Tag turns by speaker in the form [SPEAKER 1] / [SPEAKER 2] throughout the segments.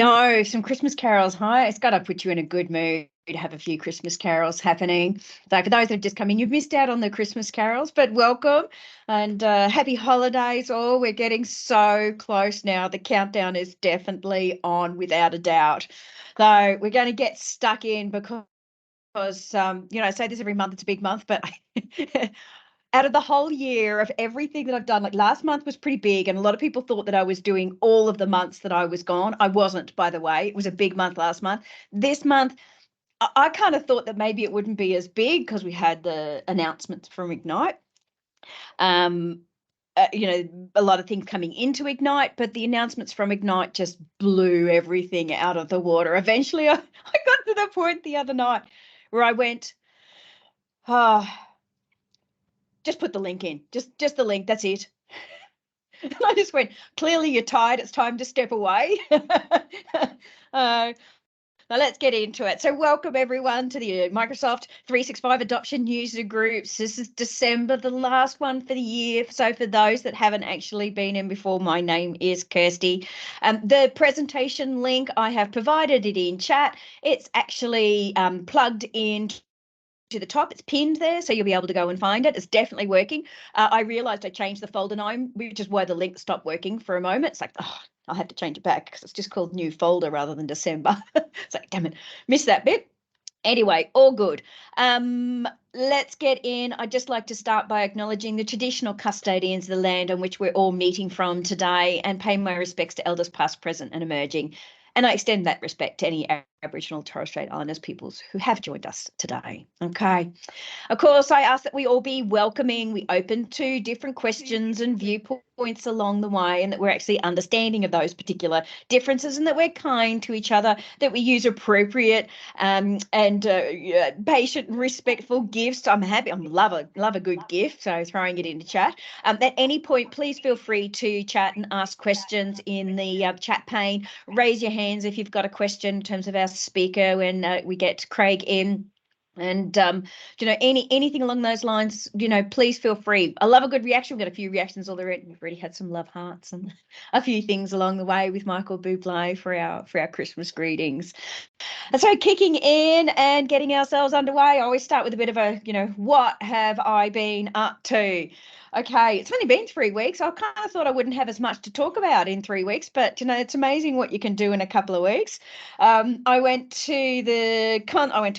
[SPEAKER 1] No, some Christmas carols. Hi, it's got to put you in a good mood to have a few Christmas carols happening. So for those that have just come in, you've missed out on the Christmas carols, but welcome and happy holidays all. We're getting so close now. The countdown is definitely on without a doubt. So we're going to get stuck in because I say this every month, it's a big month, but out of the whole year of everything that I've done, like last month was pretty big, and a lot of people thought that I was doing all of the months that I was gone. I wasn't, by the way. It was a big month last month. This month, I kind of thought that maybe it wouldn't be as big because we had the announcements from Ignite. A lot of things coming into Ignite, but the announcements from Ignite just blew everything out of the water. Eventually, I got to the point the other night where I went, just put the link in, just the link, that's it. And I just went, clearly you're tired, it's time to step away. Now let's get into it. So welcome everyone to the Microsoft 365 Adoption User Groups. This is December, the last one for the year. So for those that haven't actually been in before, my name is Kirsty. The presentation link, I have provided it in chat. It's actually plugged in to the top. It's pinned there, so you'll be able to go and find it. It's definitely working. I realized I changed the folder name, which is why the link stopped working for a moment. It's like, I'll have to change it back because it's just called new folder rather than December. It's like, damn it, missed that bit. Anyway, all good. Let's get in. I'd just like to start by acknowledging the traditional custodians of the land on which we're all meeting from today and pay my respects to elders past, present and emerging. And I extend that respect to any Aboriginal Torres Strait Islanders peoples who have joined us today. Okay. Of course, I ask that we all be welcoming, we open to different questions and viewpoints along the way, and that we're actually understanding of those particular differences, and that we're kind to each other, that we use appropriate and patient and respectful gifts. I love a good gift, so throwing it into chat. At any point, please feel free to chat and ask questions in the chat pane. Raise your hands if you've got a question in terms of our speaker when we get Craig in. And anything along those lines, please feel free. I love a good reaction. We've got a few reactions already. We've already had some love hearts and a few things along the way with Michael Bublé for our Christmas greetings. And so kicking in and getting ourselves underway, I always start with a bit of a, what have I been up to? Okay, it's only been 3 weeks. I kind of thought I wouldn't have as much to talk about in 3 weeks, but it's amazing what you can do in a couple of weeks. I went to a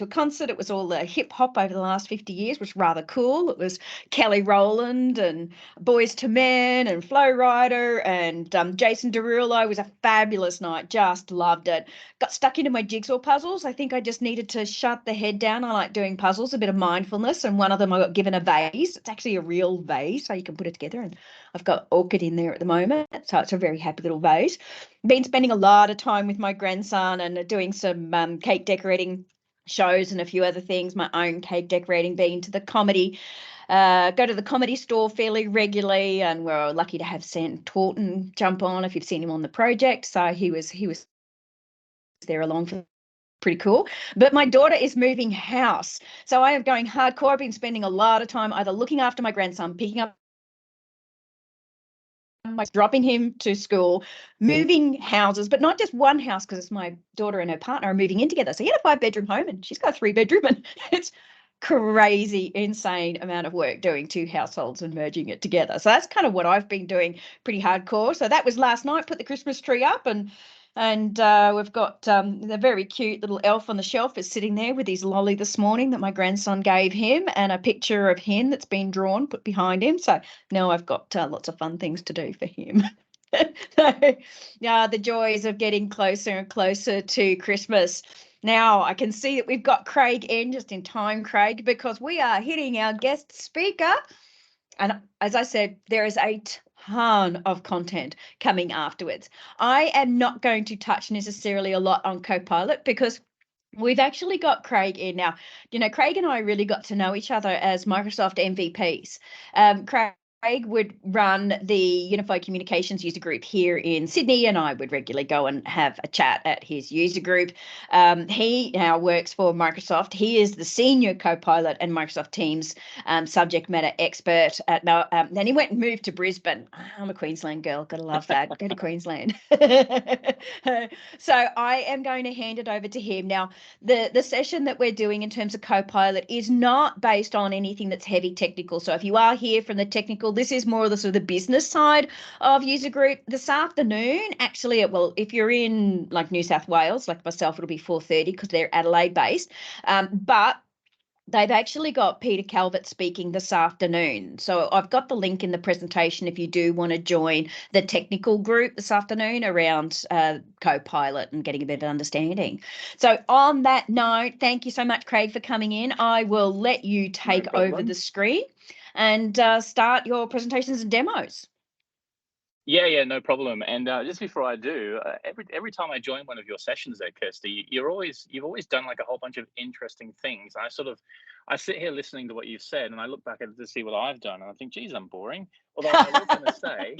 [SPEAKER 1] concert. It was all the hip hop over the last 50 years, which was rather cool. It was Kelly Rowland and Boys to Men and Flo Rida and Jason Derulo. It was a fabulous night. Just loved it. Got stuck into my jigsaw puzzles. I think I just needed to shut the head down. I like doing puzzles, a bit of mindfulness, and one of them I got given a vase. It's actually a real vase, so you can put it together, and I've got orchid in there at the moment, so it's a very happy little vase. Been spending a lot of time with my grandson and doing some cake decorating shows and a few other things, my own cake decorating, been to the comedy go to the comedy store fairly regularly, and we're lucky to have Sam Taunton jump on if you've seen him on the project. So he was there along for pretty cool. But my daughter is moving house, so I am going hardcore. I've been spending a lot of time either looking after my grandson, picking up, dropping him to school, moving houses, but not just one house, because it's my daughter and her partner are moving in together. So he had a 5-bedroom home and she's got a 3-bedroom, and it's crazy, insane amount of work doing 2 households and merging it together. So that's kind of what I've been doing, pretty hardcore. So that was last night, put the Christmas tree up, and we've got the very cute little elf on the shelf is sitting there with his lolly this morning that my grandson gave him, and a picture of him that's been drawn, put behind him. So now I've got lots of fun things to do for him. So, yeah, the joys of getting closer and closer to Christmas. Now I can see that we've got Craig in just in time, Craig, because we are hitting our guest speaker. And as I said, there is a ton of content coming afterwards. I am not going to touch necessarily a lot on Copilot because we've actually got Craig in now. Craig and I really got to know each other as Microsoft MVPs. Craig Craig would run the Unified Communications user group here in Sydney, and I would regularly go and have a chat at his user group. He now works for Microsoft. He is the senior Copilot and Microsoft Teams subject matter expert. Then he went and moved to Brisbane. I'm a Queensland girl. Gotta love that. Go to Queensland. So I am going to hand it over to him. Now, the session that we're doing in terms of Copilot is not based on anything that's heavy technical. So if you are here from the technical, this is more of the sort of the business side of user group. This afternoon, actually, well, if you're in like New South Wales, like myself, it'll be 4:30 because they're Adelaide based. But they've actually got Peter Calvert speaking this afternoon. So I've got the link in the presentation if you do want to join the technical group this afternoon around Copilot and getting a better understanding. So on that note, thank you so much, Craig, for coming in. I will let you take over the screen and start your presentations and demos.
[SPEAKER 2] Yeah, no problem. And just before I do, every time I join one of your sessions there, Kirsty, you've always done like a whole bunch of interesting things. I sit here listening to what you've said, and I look back at it to see what I've done, and I think, geez, I'm boring. Although I was going to say,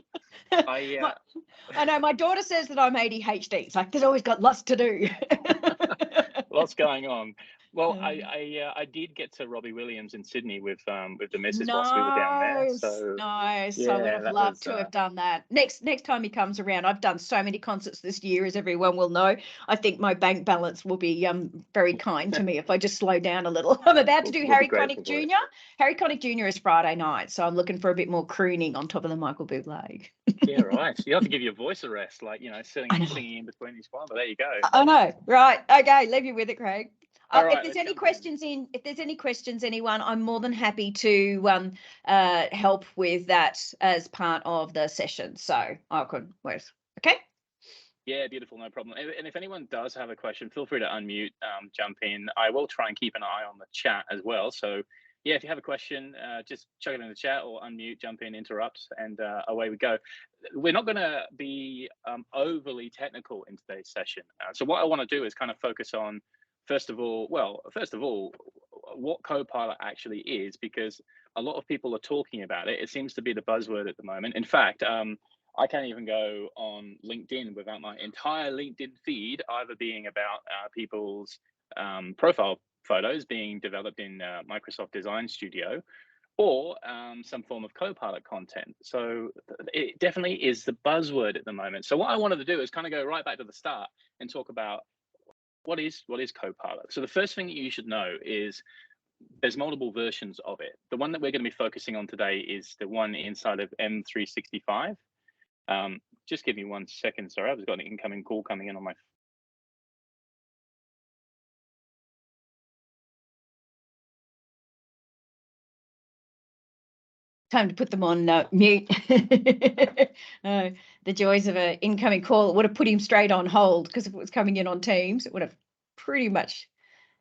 [SPEAKER 1] I know my daughter says that I'm ADHD. It's like there's always got lots to do.
[SPEAKER 2] Lots going on. Well, I did get to Robbie Williams in Sydney with the missus whilst we were down there. So
[SPEAKER 1] nice.
[SPEAKER 2] yeah,
[SPEAKER 1] I would have loved to have done that. Next time he comes around, I've done so many concerts this year, as everyone will know. I think my bank balance will be very kind to me if I just slow down a little. I'm about to do Harry Connick Jr. Harry Connick Jr. is Friday night, so I'm looking for a bit more crooning on top of the Michael Bublé.
[SPEAKER 2] Yeah, right. You have to give your voice a rest, like singing in between each one. But there you go.
[SPEAKER 1] I know, right? Okay, leave you with it, Craig.
[SPEAKER 2] Right,
[SPEAKER 1] if there's any questions, anyone, I'm more than happy to help with that as part of the session. So I could wait. Okay.
[SPEAKER 2] Yeah, beautiful, no problem. And if anyone does have a question, feel free to unmute, jump in. I will try and keep an eye on the chat as well. So yeah, if you have a question, just chuck it in the chat or unmute, jump in, interrupt, and away we go. We're not going to be overly technical in today's session. So what I want to do is kind of focus on, first of all, what Copilot actually is, because a lot of people are talking about it. It seems to be the buzzword at the moment. In fact, I can't even go on LinkedIn without my entire LinkedIn feed either being about people's profile photos being developed in Microsoft Design Studio, or some form of Copilot content. So it definitely is the buzzword at the moment. So what I wanted to do is kind of go right back to the start and talk about what is Copilot. So the first thing that you should know is there's multiple versions of it. The one that we're going to be focusing on today is the one inside of M365. Just give me 1 second. Sorry, I've just got an incoming call coming in on my.
[SPEAKER 1] Time to put them on mute. The joys of an incoming call. It would have put him straight on hold, because if it was coming in on Teams, it would have pretty much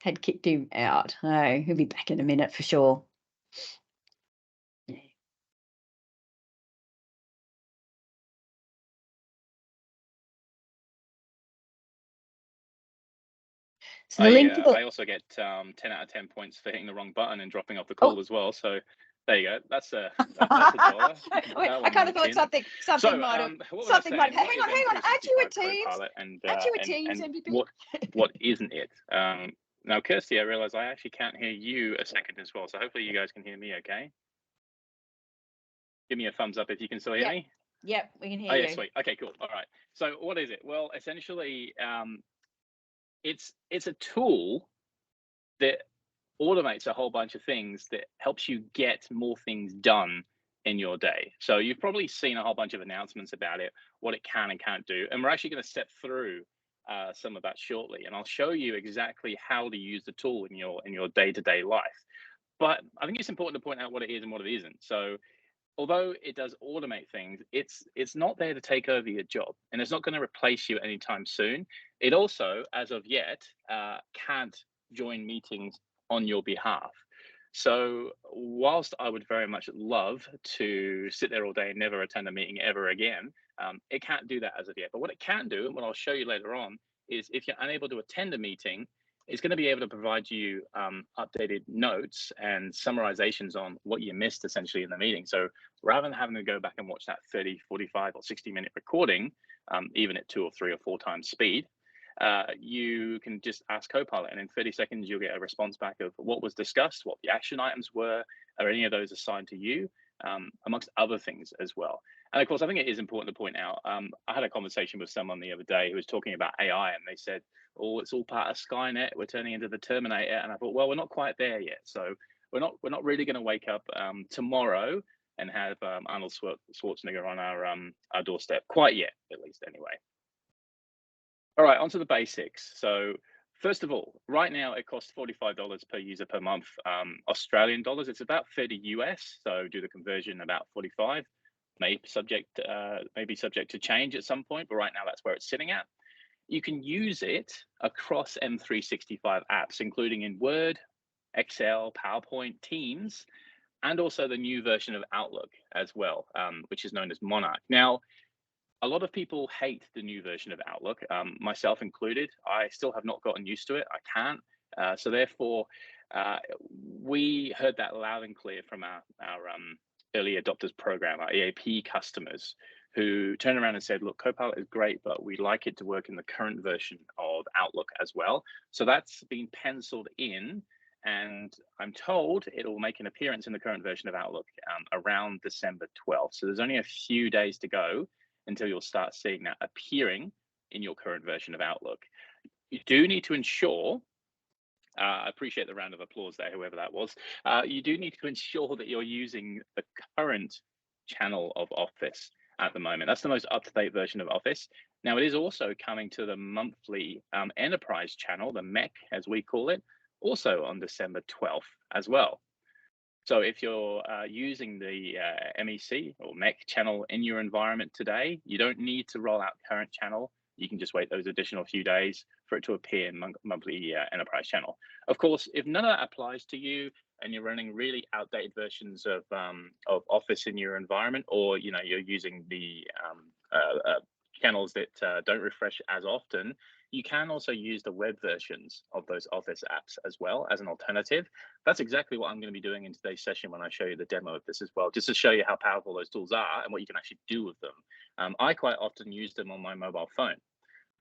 [SPEAKER 1] had kicked him out. He'll be back in a minute for sure. So the link
[SPEAKER 2] I also get 10 out of 10 points for hitting the wrong button and dropping off the call as well. So there you go. That's a $1.
[SPEAKER 1] I kind of thought something might have. Hang on. Add you a Teams.
[SPEAKER 2] And what isn't it? Now, Kirsty, I realize I actually can't hear you a second as well. So hopefully you guys can hear me okay. Give me a thumbs up if you can still hear me.
[SPEAKER 1] Yep, we can hear you.
[SPEAKER 2] Yeah, sweet. Okay, cool. All right. So what is it? Well, essentially, it's a tool that automates a whole bunch of things that helps you get more things done in your day. So you've probably seen a whole bunch of announcements about it, what it can and can't do. And we're actually going to step through some of that shortly. And I'll show you exactly how to use the tool in your day-to-day life. But I think it's important to point out what it is and what it isn't. So although it does automate things, it's not there to take over your job, and it's not going to replace you anytime soon. It also, as of yet, can't join meetings on your behalf. So whilst I would very much love to sit there all day and never attend a meeting ever again, it can't do that as of yet. But what it can do, and what I'll show you later on, is if you're unable to attend a meeting, it's going to be able to provide you updated notes and summarizations on what you missed essentially in the meeting. So rather than having to go back and watch that 30, 45 or 60-minute recording, even at 2 or 3 or 4 times speed, you can just ask Copilot, and in 30 seconds, you'll get a response back of what was discussed, what the action items were, are any of those assigned to you, amongst other things as well. And of course, I think it is important to point out, I had a conversation with someone the other day who was talking about AI, and they said, oh, it's all part of Skynet, we're turning into the Terminator. And I thought, well, we're not quite there yet. So we're not really going to wake up tomorrow and have Arnold Schwarzenegger on our doorstep quite yet, at least anyway. All right, on to the basics. So first of all, right now it costs $45 per user per month, Australian dollars. It's about 30 US, so do the conversion about 45. May be subject to change at some point, but right now that's where it's sitting at. You can use it across M365 apps, including in Word, Excel, PowerPoint, Teams, and also the new version of Outlook as well, which is known as Monarch. Now, a lot of people hate the new version of Outlook, myself included. I still have not gotten used to it. I can't. So therefore, we heard that loud and clear from our early adopters program, our EAP customers, who turned around and said, look, Copilot is great, but we'd like it to work in the current version of Outlook as well. So that's been penciled in, and I'm told it'll make an appearance in the current version of Outlook around December 12th. So there's only a few days to go until you'll start seeing that appearing in your current version of Outlook. You do need to ensure, I appreciate the round of applause there, whoever that was. You do need to ensure that you're using the current channel of Office at the moment. That's the most up-to-date version of Office. Now, it is also coming to the monthly enterprise channel, the MEC, as we call it, also on December 12th as well. So if you're using the MEC or MEC channel in your environment today, you don't need to roll out current channel. You can just wait those additional few days for it to appear in monthly enterprise channel. Of course, if none of that applies to you and you're running really outdated versions of Office in your environment, or you're using the channels that don't refresh as often, you can also use the web versions of those Office apps as well as an alternative. That's exactly what I'm going to be doing in today's session when I show you the demo of this as well, just to show you how powerful those tools are and what you can actually do with them. I quite often use them on my mobile phone.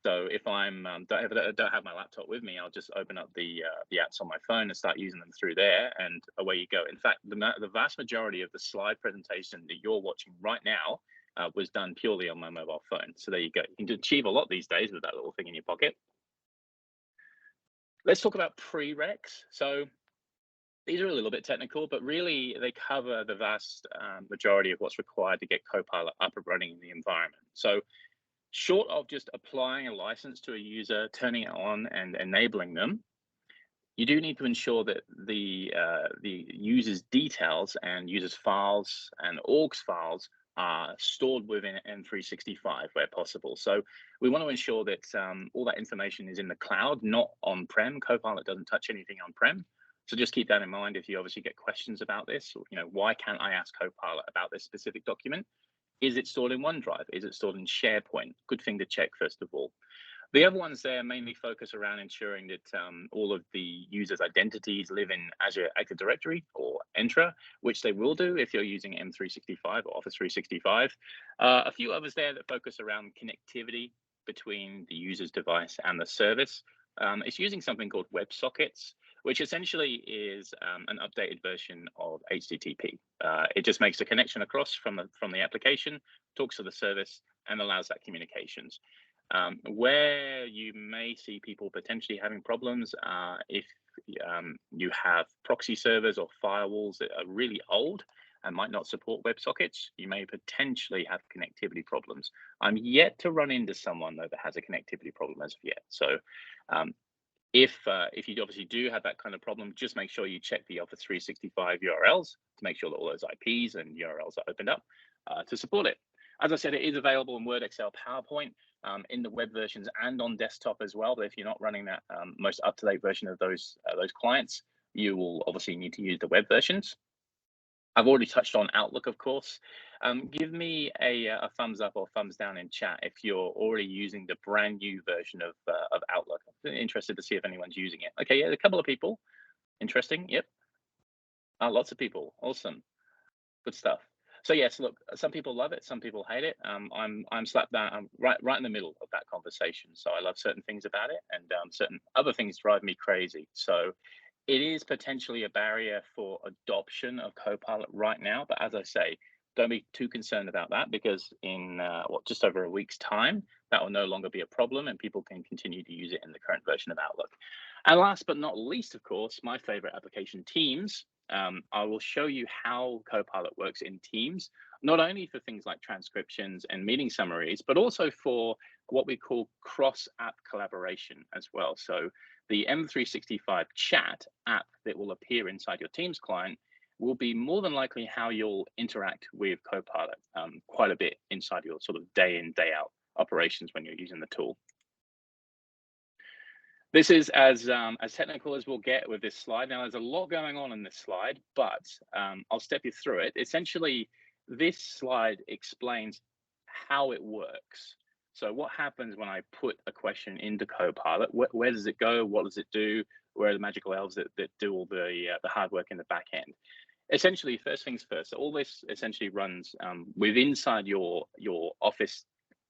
[SPEAKER 2] So if I'm don't have my laptop with me, I'll just open up the apps on my phone and start using them through there, and away you go. In fact, the vast majority of the slide presentation that you're watching right now was done purely on my mobile phone. So there you go. You can achieve a lot these days with that little thing in your pocket. Let's talk about prereqs. So these are a little bit technical, but really they cover the vast majority of what's required to get Copilot up and running in the environment. So short of just applying a license to a user, turning it on and enabling them, you do need to ensure that the user's details and user's files and orgs files are stored within M365 where possible. So we want to ensure that all that information is in the cloud, not on-prem. Copilot doesn't touch anything on-prem. So just keep that in mind if you obviously get questions about this. Why can't I ask Copilot about this specific document? Is it stored in OneDrive? Is it stored in SharePoint? Good thing to check, first of all. The other ones there mainly focus around ensuring that all of the users' identities live in Azure Active Directory or Entra, which they will do if you're using M365 or Office 365. A few others there that focus around connectivity between the user's device and the service. It's using something called WebSockets, which essentially is an updated version of HTTP. It just makes a connection across from the application, talks to the service, and allows that communications. Where you may see people potentially having problems if you have proxy servers or firewalls that are really old and might not support WebSockets, you may potentially have connectivity problems. I'm yet to run into someone though that has a connectivity problem as of yet. So if you obviously do have that kind of problem, just make sure you check the Office 365 URLs to make sure that all those IPs and URLs are opened up to support it. As I said, it is available in Word, Excel, PowerPoint, in the web versions and on desktop as well. But if you're not running that most up-to-date version of those clients, you will obviously need to use the web versions. I've already touched on Outlook, of course. Give me a thumbs up or thumbs down in chat if you're already using the brand new version of Outlook. I'm interested to see if anyone's using it. Okay, yeah, a couple of people. Interesting. Yep. Lots of people. Awesome. Good stuff. So yes, look, some people love it, some people hate it. I'm slap down. I'm right in the middle of that conversation. So I love certain things about it, and certain other things drive me crazy. So it is potentially a barrier for adoption of Copilot right now. But as I say, don't be too concerned about that, because in just over a week's time, that will no longer be a problem, and people can continue to use it in the current version of Outlook. And last but not least, of course, my favorite application, Teams. I will show you how Copilot works in Teams, not only for things like transcriptions and meeting summaries, but also for what we call cross-app collaboration as well. So the M365 chat app that will appear inside your Teams client will be more than likely how you'll interact with Copilot quite a bit inside your sort of day in, day out operations when you're using the tool. This is as technical as we'll get with this slide. Now, there's a lot going on in this slide, but I'll step you through it. Essentially, this slide explains how it works. So what happens when I put a question into Copilot? Where does it go? What does it do? Where are the magical elves that do all the hard work in the back end? Essentially, first things first, all this essentially runs inside your Office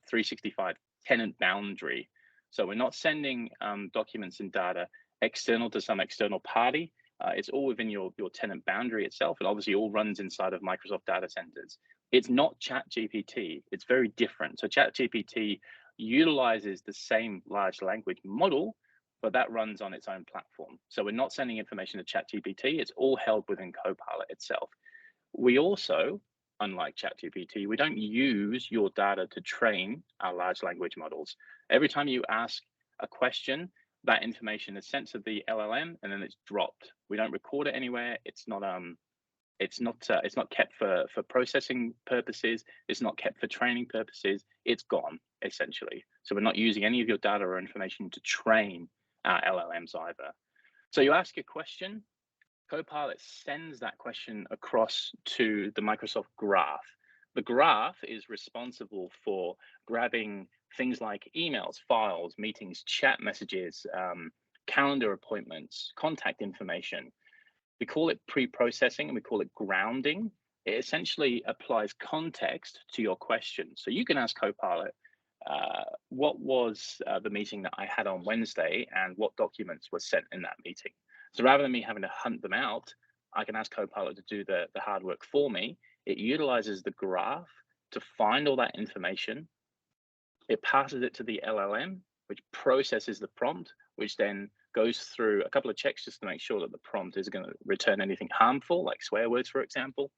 [SPEAKER 2] 365 tenant boundary. So we're not sending documents and data external to some external party. It's all within your tenant boundary itself, and obviously all runs inside of Microsoft data centers. It's not ChatGPT. It's very different. So ChatGPT utilizes the same large language model, but that runs on its own platform. So we're not sending information to ChatGPT. It's all held within Copilot itself. We also, unlike ChatGPT, we don't use your data to train our large language models. Every time you ask a question, that information is sent to the LLM and then it's dropped. We don't record it anywhere. It's not kept for processing purposes. It's not kept for training purposes. It's gone, essentially. So we're not using any of your data or information to train our LLMs either. So you ask a question, Copilot sends that question across to the Microsoft Graph. The Graph is responsible for grabbing things like emails, files, meetings, chat messages, calendar appointments, contact information. We call it pre-processing and we call it grounding. It essentially applies context to your question. So you can ask Copilot, what was the meeting that I had on Wednesday and what documents were sent in that meeting? So rather than me having to hunt them out, I can ask Copilot to do the hard work for me. It utilizes the graph to find all that information. It passes it to the LLM, which processes the prompt, which then goes through a couple of checks just to make sure that the prompt isn't going to return anything harmful, like swear words, for example.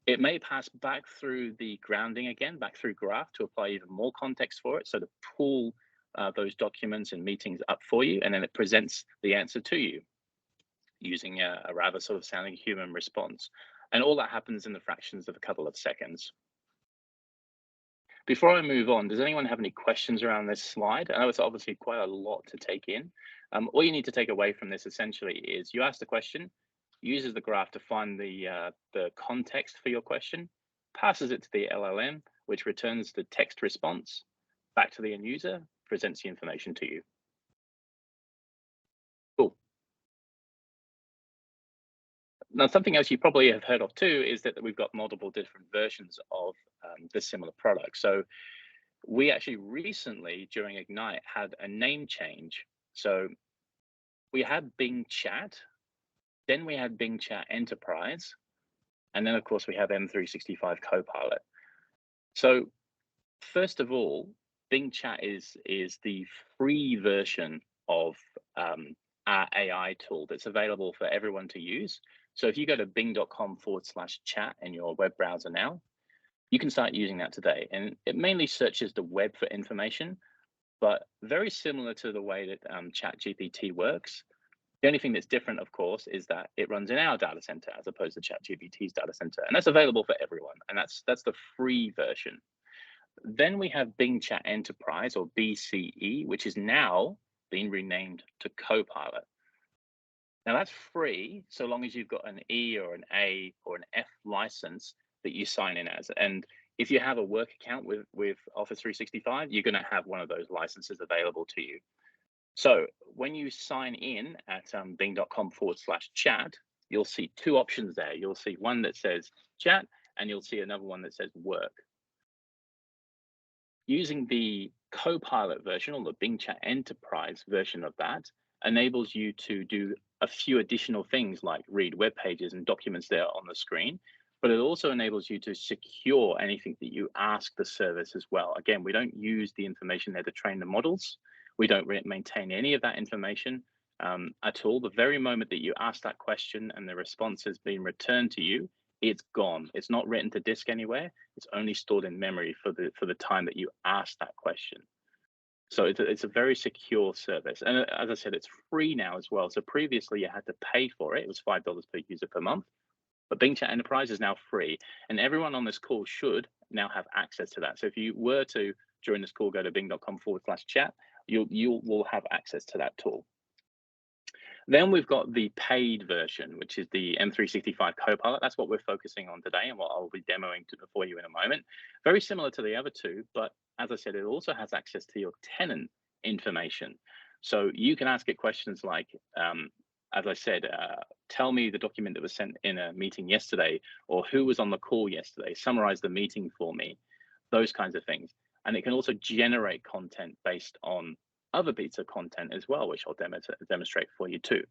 [SPEAKER 2] It may pass back through the grounding again, back through Graph to apply even more context for it. So to pull those documents and meetings up for you, and then it presents the answer to you using a rather sort of sounding human response. And all that happens in the fractions of a couple of seconds. Before I move on, does anyone have any questions around this slide? I know it's obviously quite a lot to take in. All you need to take away from this essentially is you ask the question, uses the graph to find the context for your question, passes it to the LLM, which returns the text response back to the end user, presents the information to you. Cool. Now, something else you probably have heard of too is that we've got multiple different versions of this similar product. So we actually recently, during Ignite, had a name change. So we had Bing Chat, then we had Bing Chat Enterprise, and then of course we have M365 Copilot. So first of all, Bing Chat is the free version of our AI tool that's available for everyone to use. So if you go to bing.com/chat in your web browser now, you can start using that today. And it mainly searches the web for information, but very similar to the way that ChatGPT works. The only thing that's different, of course, is that it runs in our data center as opposed to ChatGPT's data center. And that's available for everyone. And that's the free version. Then we have Bing Chat Enterprise, or BCE, which is now been renamed to Copilot. Now that's free so long as you've got an E or an A or an F license that you sign in as. And if you have a work account with Office 365, you're going to have one of those licenses available to you. So when you sign in at bing.com/chat, you'll see two options there. You'll see one that says chat, and you'll see another one that says work. Using the Copilot version, or the Bing Chat Enterprise version of that, enables you to do a few additional things like read web pages and documents there on the screen, but it also enables you to secure anything that you ask the service as well. Again, we don't use the information there to train the models. We don't maintain any of that information at all. The very moment that you ask that question and the response has been returned to you, it's gone. It's not written to disk anywhere. It's only stored in memory for the time that you asked that question. So it's a very secure service. And as I said, it's free now as well. So previously you had to pay for it. It was $5 per user per month. But Bing Chat Enterprise is now free. And everyone on this call should now have access to that. So if you were to, during this call, go to bing.com/chat, you will have access to that tool. Then we've got the paid version, which is the M365 Copilot. That's what we're focusing on today and what I'll be demoing for you in a moment. Very similar to the other two, but as I said, it also has access to your tenant information. So you can ask it questions like, as I said, tell me the document that was sent in a meeting yesterday, or who was on the call yesterday, summarize the meeting for me, those kinds of things. And it can also generate content based on other bits of content as well, which I'll demonstrate for you too.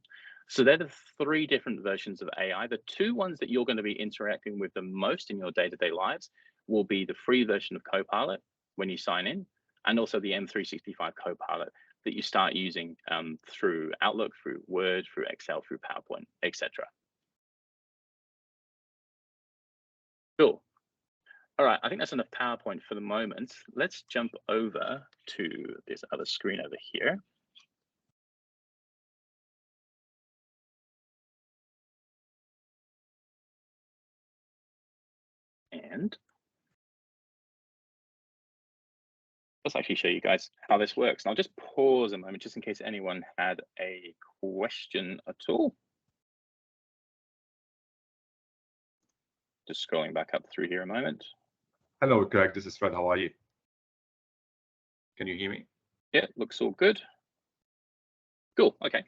[SPEAKER 2] So they're the three different versions of AI. The two ones that you're going to be interacting with the most in your day-to-day lives will be the free version of Copilot when you sign in, and also the M365 Copilot that you start using through Outlook, through Word, through Excel, through PowerPoint, etc. Cool. All right, I think that's enough PowerPoint for the moment. Let's jump over to this other screen over here. And let's actually show you guys how this works. And I'll just pause a moment just in case anyone had a question at all. Just scrolling back up through here a moment.
[SPEAKER 3] Hello, Greg. This is Fred. How are you? Can you hear me?
[SPEAKER 2] Yeah, looks all good. Cool. Okay,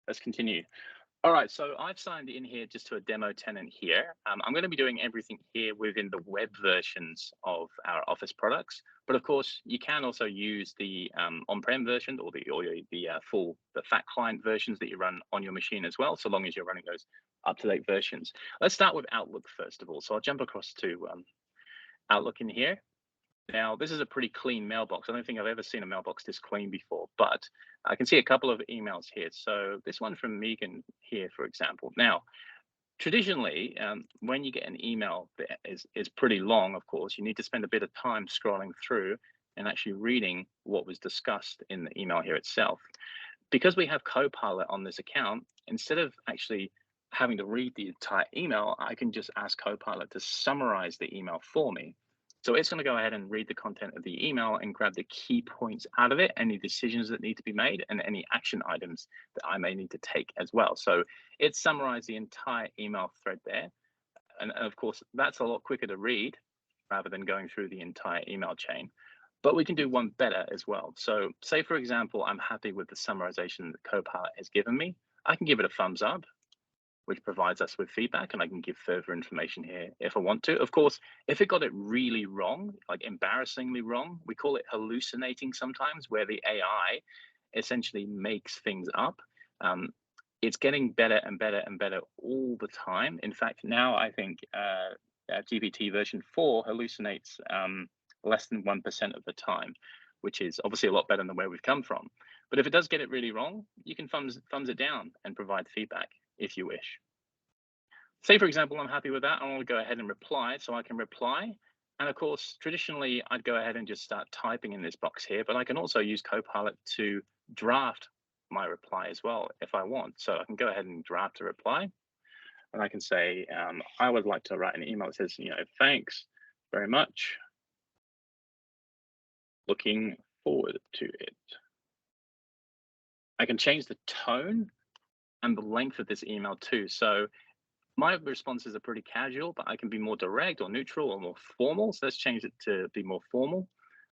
[SPEAKER 2] let's continue. All right, so I've signed in here just to a demo tenant here. I'm going to be doing everything here within the web versions of our Office products, but of course you can also use the on-prem version or the fat client versions that you run on your machine as well, so long as you're running those up-to-date versions. Let's start with Outlook first of all. So I'll jump across to Outlook in here. Now, this is a pretty clean mailbox. I don't think I've ever seen a mailbox this clean before, but I can see a couple of emails here. So this one from Megan here, for example. Now, traditionally, when you get an email that is pretty long, of course, you need to spend a bit of time scrolling through and actually reading what was discussed in the email here itself. Because we have Copilot on this account, instead of actually having to read the entire email, I can just ask Copilot to summarize the email for me. So it's going to go ahead and read the content of the email and grab the key points out of it, any decisions that need to be made, and any action items that I may need to take as well. So it summarized the entire email thread there. And of course, that's a lot quicker to read rather than going through the entire email chain. But we can do one better as well. So say, for example, I'm happy with the summarization that Copilot has given me. I can give it a thumbs up, which provides us with feedback, and I can give further information here if I want to. Of course, if it got it really wrong, like embarrassingly wrong, we call it hallucinating sometimes, where the AI essentially makes things up. It's getting better and better and better all the time. In fact, now I think GPT version 4 hallucinates less than 1% of the time, which is obviously a lot better than where we've come from. But if it does get it really wrong, you can thumbs it down and provide feedback if you wish. Say, for example, I'm happy with that. I want to go ahead and reply, so I can reply. And of course, traditionally, I'd go ahead and just start typing in this box here, but I can also use Copilot to draft my reply as well if I want. So I can go ahead and draft a reply. And I can say, I would like to write an email that says, thanks very much. Looking forward to it. I can change the tone and the length of this email too. So My responses are pretty casual, but I can be more direct or neutral or more formal. So let's change it to be more formal,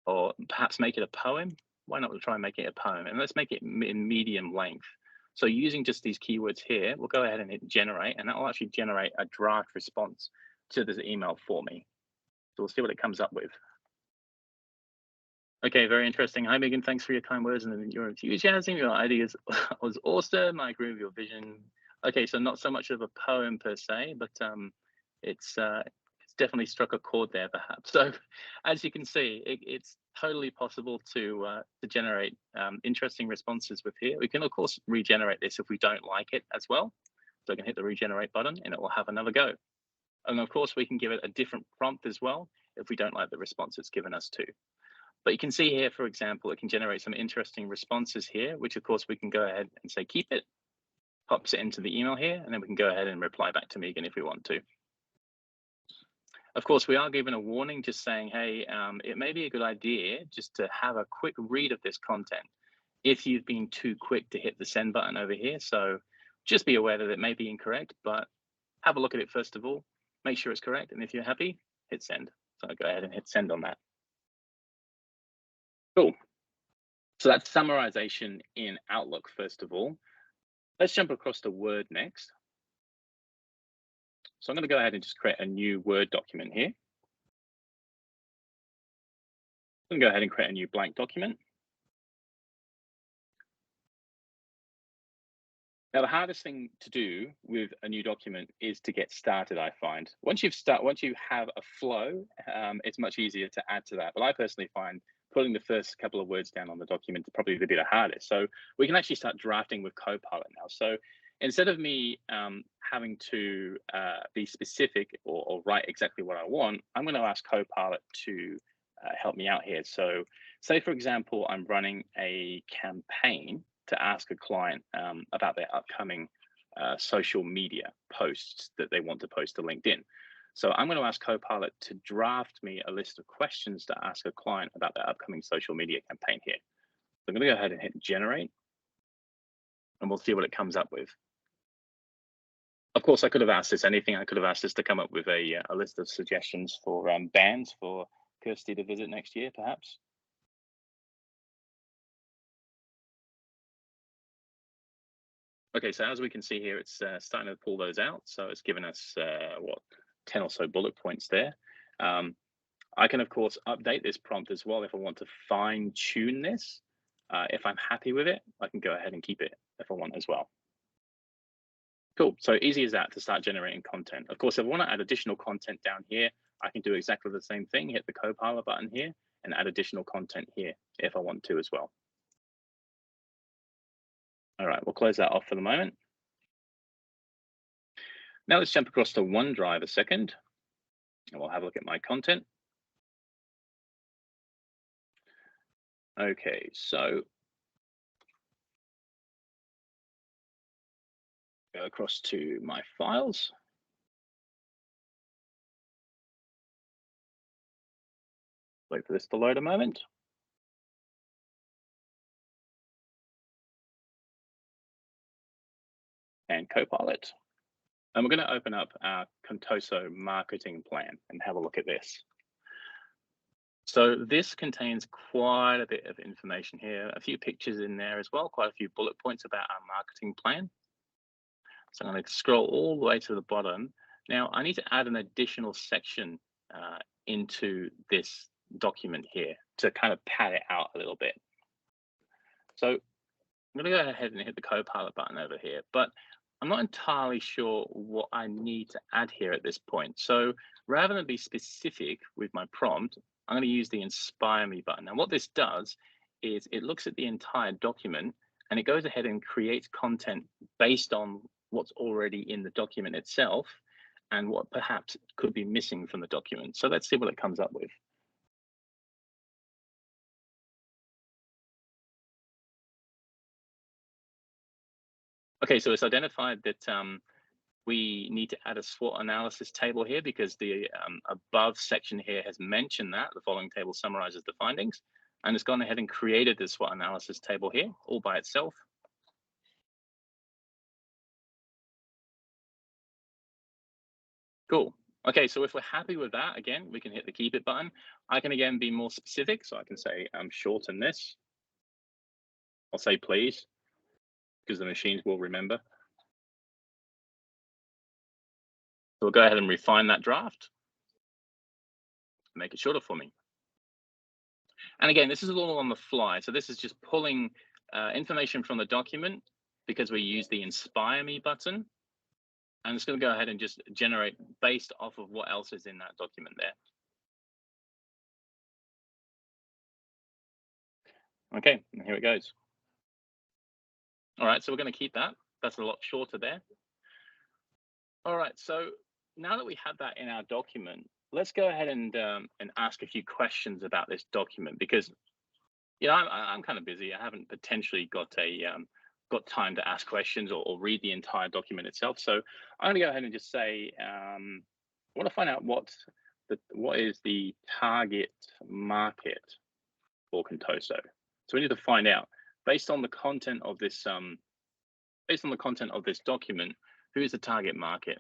[SPEAKER 2] or perhaps make it a poem. Why not try and make it a poem? And let's make it in medium length. So using just these keywords here, we'll go ahead and hit generate, and that will actually generate a draft response to this email for me. So we'll see what it comes up with. Okay, very interesting. Hi, Megan. Thanks for your kind words and your enthusiasm. Your ideas was awesome. I agree with your vision. Okay, so not so much of a poem per se, but it's definitely struck a chord there, perhaps. So, as you can see, it's totally possible to generate interesting responses with here. We can, of course, regenerate this if we don't like it as well. So I can hit the regenerate button, and it will have another go. And of course, we can give it a different prompt as well if we don't like the response it's given us too. But you can see here, for example, it can generate some interesting responses here, which of course we can go ahead and say keep it, pops it into the email here, and then we can go ahead and reply back to Megan if we want to. Of course, we are given a warning just saying, hey, it may be a good idea just to have a quick read of this content if you've been too quick to hit the send button over here. So just be aware that it may be incorrect, but have a look at it first of all, make sure it's correct. And if you're happy, hit send. So I'll go ahead and hit send on that. Cool. So that's summarization in Outlook, first of all. Let's jump across to Word next. So I'm going to go ahead and just create a new Word document here. I'm going to go ahead and create a new blank document. Now, the hardest thing to do with a new document is to get started, I find. Once you have a flow, it's much easier to add to that. But I personally find putting the first couple of words down on the document is probably the bit hardest. So we can actually start drafting with Copilot now. So instead of me having to be specific or write exactly what I want, I'm going to ask Copilot to help me out here. So say, for example, I'm running a campaign to ask a client about their upcoming social media posts that they want to post to LinkedIn. So I'm going to ask Copilot to draft me a list of questions to ask a client about their upcoming social media campaign here. So I'm going to go ahead and hit generate, and we'll see what it comes up with. Of course, I could have asked this anything. I could have asked this to come up with a list of suggestions for bands for Kirsty to visit next year, perhaps. Okay, so as we can see here, it's starting to pull those out. So it's given us, 10 or so bullet points there. I can, of course, update this prompt as well if I want to fine tune this. If I'm happy with it, I can go ahead and keep it if I want as well. Cool, so easy as that to start generating content. Of course, if I want to add additional content down here, I can do exactly the same thing, hit the Copilot button here and add additional content here if I want to as well. All right, we'll close that off for the moment. Now let's jump across to OneDrive a second, and we'll have a look at my content. Okay, so go across to my files. Wait for this to load a moment. And Copilot. And we're going to open up our Contoso marketing plan and have a look at this. So this contains quite a bit of information here, a few pictures in there as well, quite a few bullet points about our marketing plan. So I'm going to scroll all the way to the bottom. Now I need to add an additional section into this document here to kind of pad it out a little bit. So I'm going to go ahead and hit the Copilot button over here, but I'm not entirely sure what I need to add here at this point. So rather than be specific with my prompt, I'm going to use the Inspire Me button. Now what this does is it looks at the entire document and it goes ahead and creates content based on what's already in the document itself and what perhaps could be missing from the document. So let's see what it comes up with. Okay, so it's identified that we need to add a SWOT analysis table here because the above section here has mentioned that the following table summarizes the findings, and it's gone ahead and created the SWOT analysis table here all by itself. Cool. Okay, so if we're happy with that, again, we can hit the keep it button. I can again be more specific, so I can say shorten this. I'll say please, because the machines will remember. So we'll go ahead and refine that draft, make it shorter for me. And again, this is all on the fly. So this is just pulling information from the document because we use the Inspire Me button. And it's going to go ahead and just generate based off of what else is in that document there. Okay, and here it goes. All right, so we're going to keep that. That's a lot shorter there. All right, so now that we have that in our document, let's go ahead and ask a few questions about this document because, you know, I'm kind of busy. I haven't potentially got time to ask questions or read the entire document itself. So I'm going to go ahead and just say, I want to find out what is the target market for Contoso. So we need to find out based on the content of this document, who is the target market.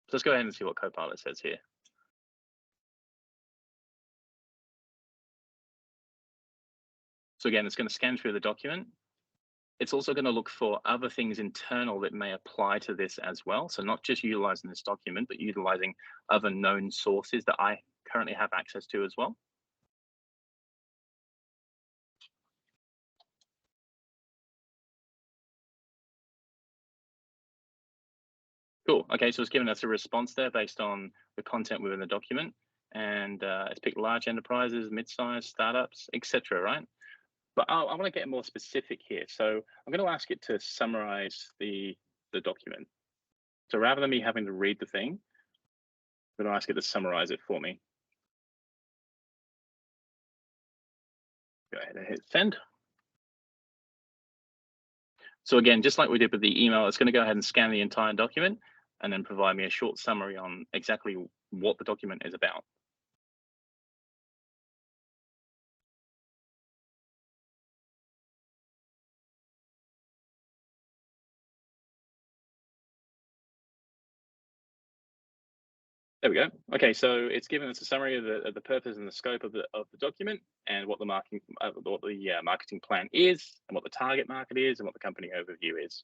[SPEAKER 2] So let's go ahead and see what Copilot says here. So again, it's going to scan through the document. It's also going to look for other things internal that may apply to this as well. So not just utilizing this document, but utilizing other known sources that I currently have access to as well. Cool. Okay, so it's given us a response there based on the content within the document, and it's picked large enterprises, mid-sized startups, etc. Right? But I want to get more specific here. So I'm going to ask it to summarize the document. So rather than me having to read the thing, I'm going to ask it to summarize it for me. Go ahead and hit send. So again, just like we did with the email, it's going to go ahead and scan the entire document and then provide me a short summary on exactly what the document is about. There we go. Okay, so it's given us a summary of the purpose and the scope of the document and what the marketing plan is and what the target market is and what the company overview is.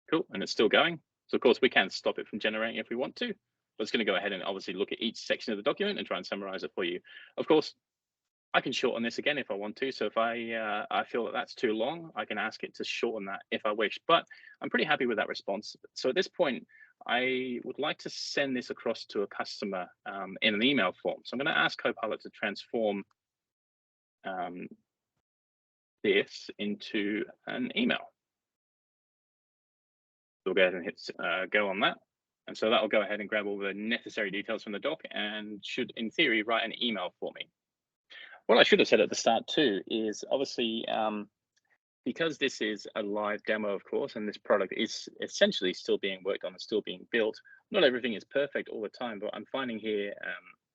[SPEAKER 2] Cool, and it's still going. So of course we can stop it from generating if we want to, but it's going to go ahead and obviously look at each section of the document and try and summarize it for you. Of course, I can shorten this again if I want to. So if I feel that that's too long, I can ask it to shorten that if I wish. But I'm pretty happy with that response. So at this point, I would like to send this across to a customer in an email form. So I'm going to ask Copilot to transform this into an email. So we'll go ahead and hit go on that. And so that will go ahead and grab all the necessary details from the doc and should, in theory, write an email for me. What I should have said at the start too is obviously because this is a live demo, of course, and this product is essentially still being worked on and still being built. Not everything is perfect all the time, but I'm finding here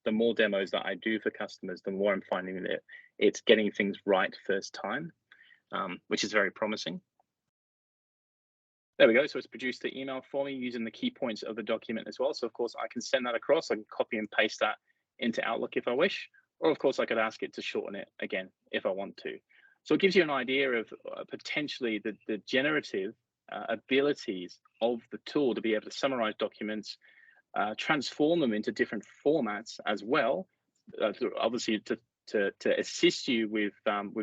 [SPEAKER 2] the more demos that I do for customers, the more I'm finding that it's getting things right first time, which is very promising. There we go. So it's produced the email for me using the key points of the document as well. So of course I can send that across. I can copy and paste that into Outlook if I wish. Or of course, I could ask it to shorten it again if I want to. So it gives you an idea of potentially the generative abilities of the tool to be able to summarize documents, transform them into different formats as well, obviously to assist you with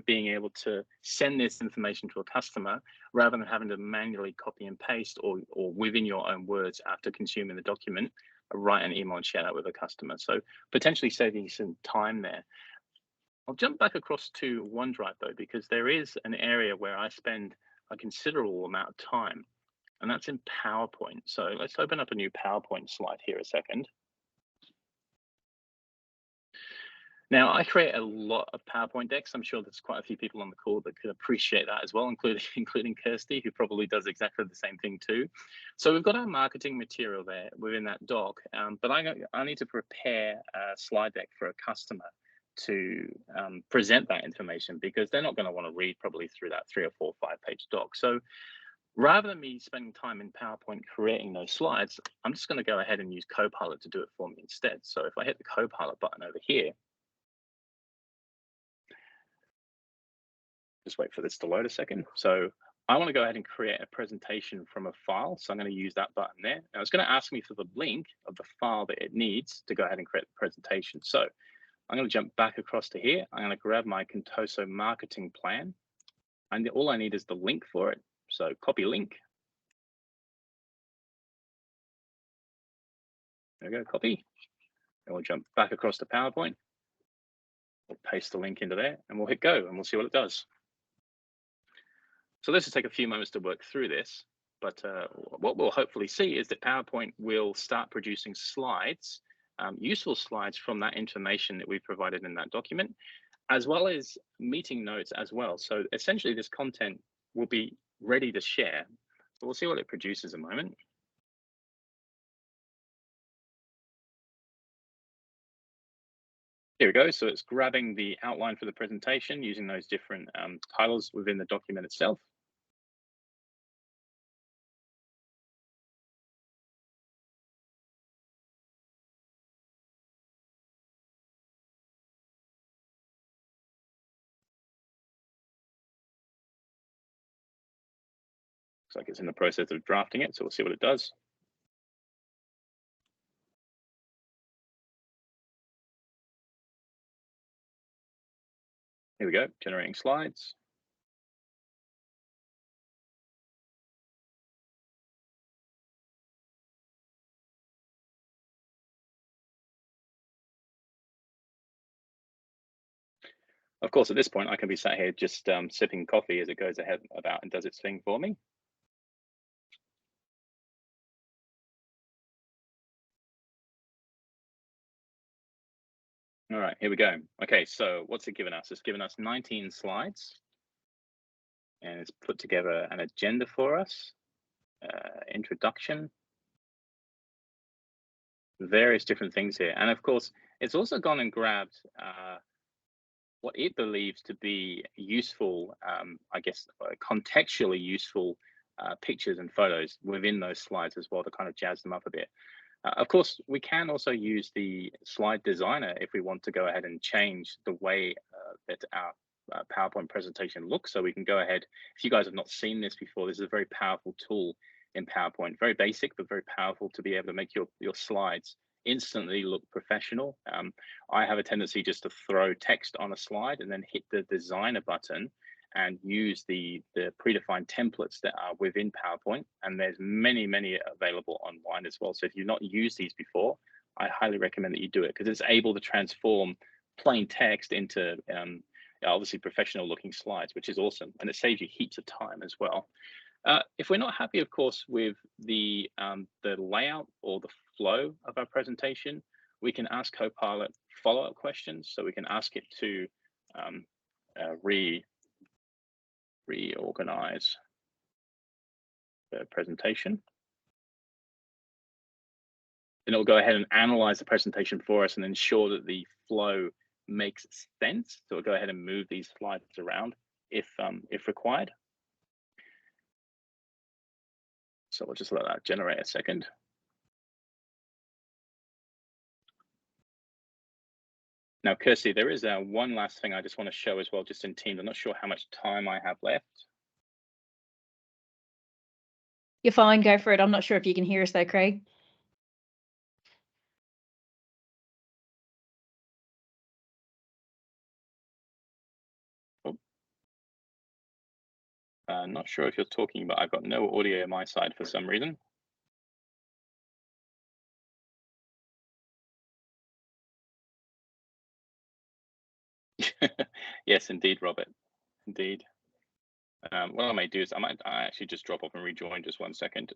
[SPEAKER 2] being able to send this information to a customer rather than having to manually copy and paste or within your own words after consuming the document. Write an email and share that with a customer. So potentially saving some time there. I'll jump back across to OneDrive though, because there is an area where I spend a considerable amount of time, and that's in PowerPoint. So let's open up a new PowerPoint slide here a second. Now, I create a lot of PowerPoint decks. I'm sure there's quite a few people on the call that could appreciate that as well, including Kirsty, who probably does exactly the same thing too. So we've got our marketing material there within that doc, but I need to prepare a slide deck for a customer to present that information because they're not going to want to read probably through that 3 or 4 or 5 page doc. So rather than me spending time in PowerPoint creating those slides, I'm just going to go ahead and use Copilot to do it for me instead. So if I hit the Copilot button over here, just wait for this to load a second. So I want to go ahead and create a presentation from a file. So I'm going to use that button there. Now it's going to ask me for the link of the file that it needs to go ahead and create the presentation. So I'm going to jump back across to here. I'm going to grab my Contoso marketing plan. And all I need is the link for it. So copy link. There we go, copy. And we'll jump back across to PowerPoint. We'll paste the link into there and we'll hit go and we'll see what it does. So this will take a few moments to work through this, but what we'll hopefully see is that PowerPoint will start producing slides, useful slides from that information that we've provided in that document, as well as meeting notes as well. So essentially this content will be ready to share. So we'll see what it produces in a moment. Here we go. So it's grabbing the outline for the presentation using those different titles within the document itself. Looks like it's in the process of drafting it, so we'll see what it does. Here we go, generating slides. Of course, at this point, I can be sat here just sipping coffee as it goes ahead about and does its thing for me. All right, here we go. Okay, so what's it given us? It's given us 19 slides, and it's put together an agenda for us, introduction, various different things here. And of course, it's also gone and grabbed what it believes to be useful, I guess, contextually useful pictures and photos within those slides as well to kind of jazz them up a bit. Of course, we can also use the slide designer if we want to go ahead and change the way that our PowerPoint presentation looks. So we can go ahead, if you guys have not seen this before, this is a very powerful tool in PowerPoint, very basic, but very powerful to be able to make your slides instantly look professional. I have a tendency just to throw text on a slide and then hit the designer button and use the predefined templates that are within PowerPoint. And there's many available online as well. So if you've not used these before, I highly recommend that you do it because it's able to transform plain text into obviously professional looking slides, which is awesome. And it saves you heaps of time as well. If we're not happy, of course, with the layout or the flow of our presentation, we can ask Copilot follow-up questions. So we can ask it to reorganize the presentation. Then it'll go ahead and analyze the presentation for us and ensure that the flow makes sense. So we'll go ahead and move these slides around if required. So we'll just let that generate a second. Now, Kirsty, there is one last thing I just want to show as well, just in Teams. I'm not sure how much time I have left.
[SPEAKER 1] You're fine, go for it. I'm not sure if you can hear us though, Craig.
[SPEAKER 2] Not sure if you're talking, but I've got no audio on my side for some reason. Yes, indeed, Robert. Indeed. What I may do is I actually just drop off and rejoin just 1 second.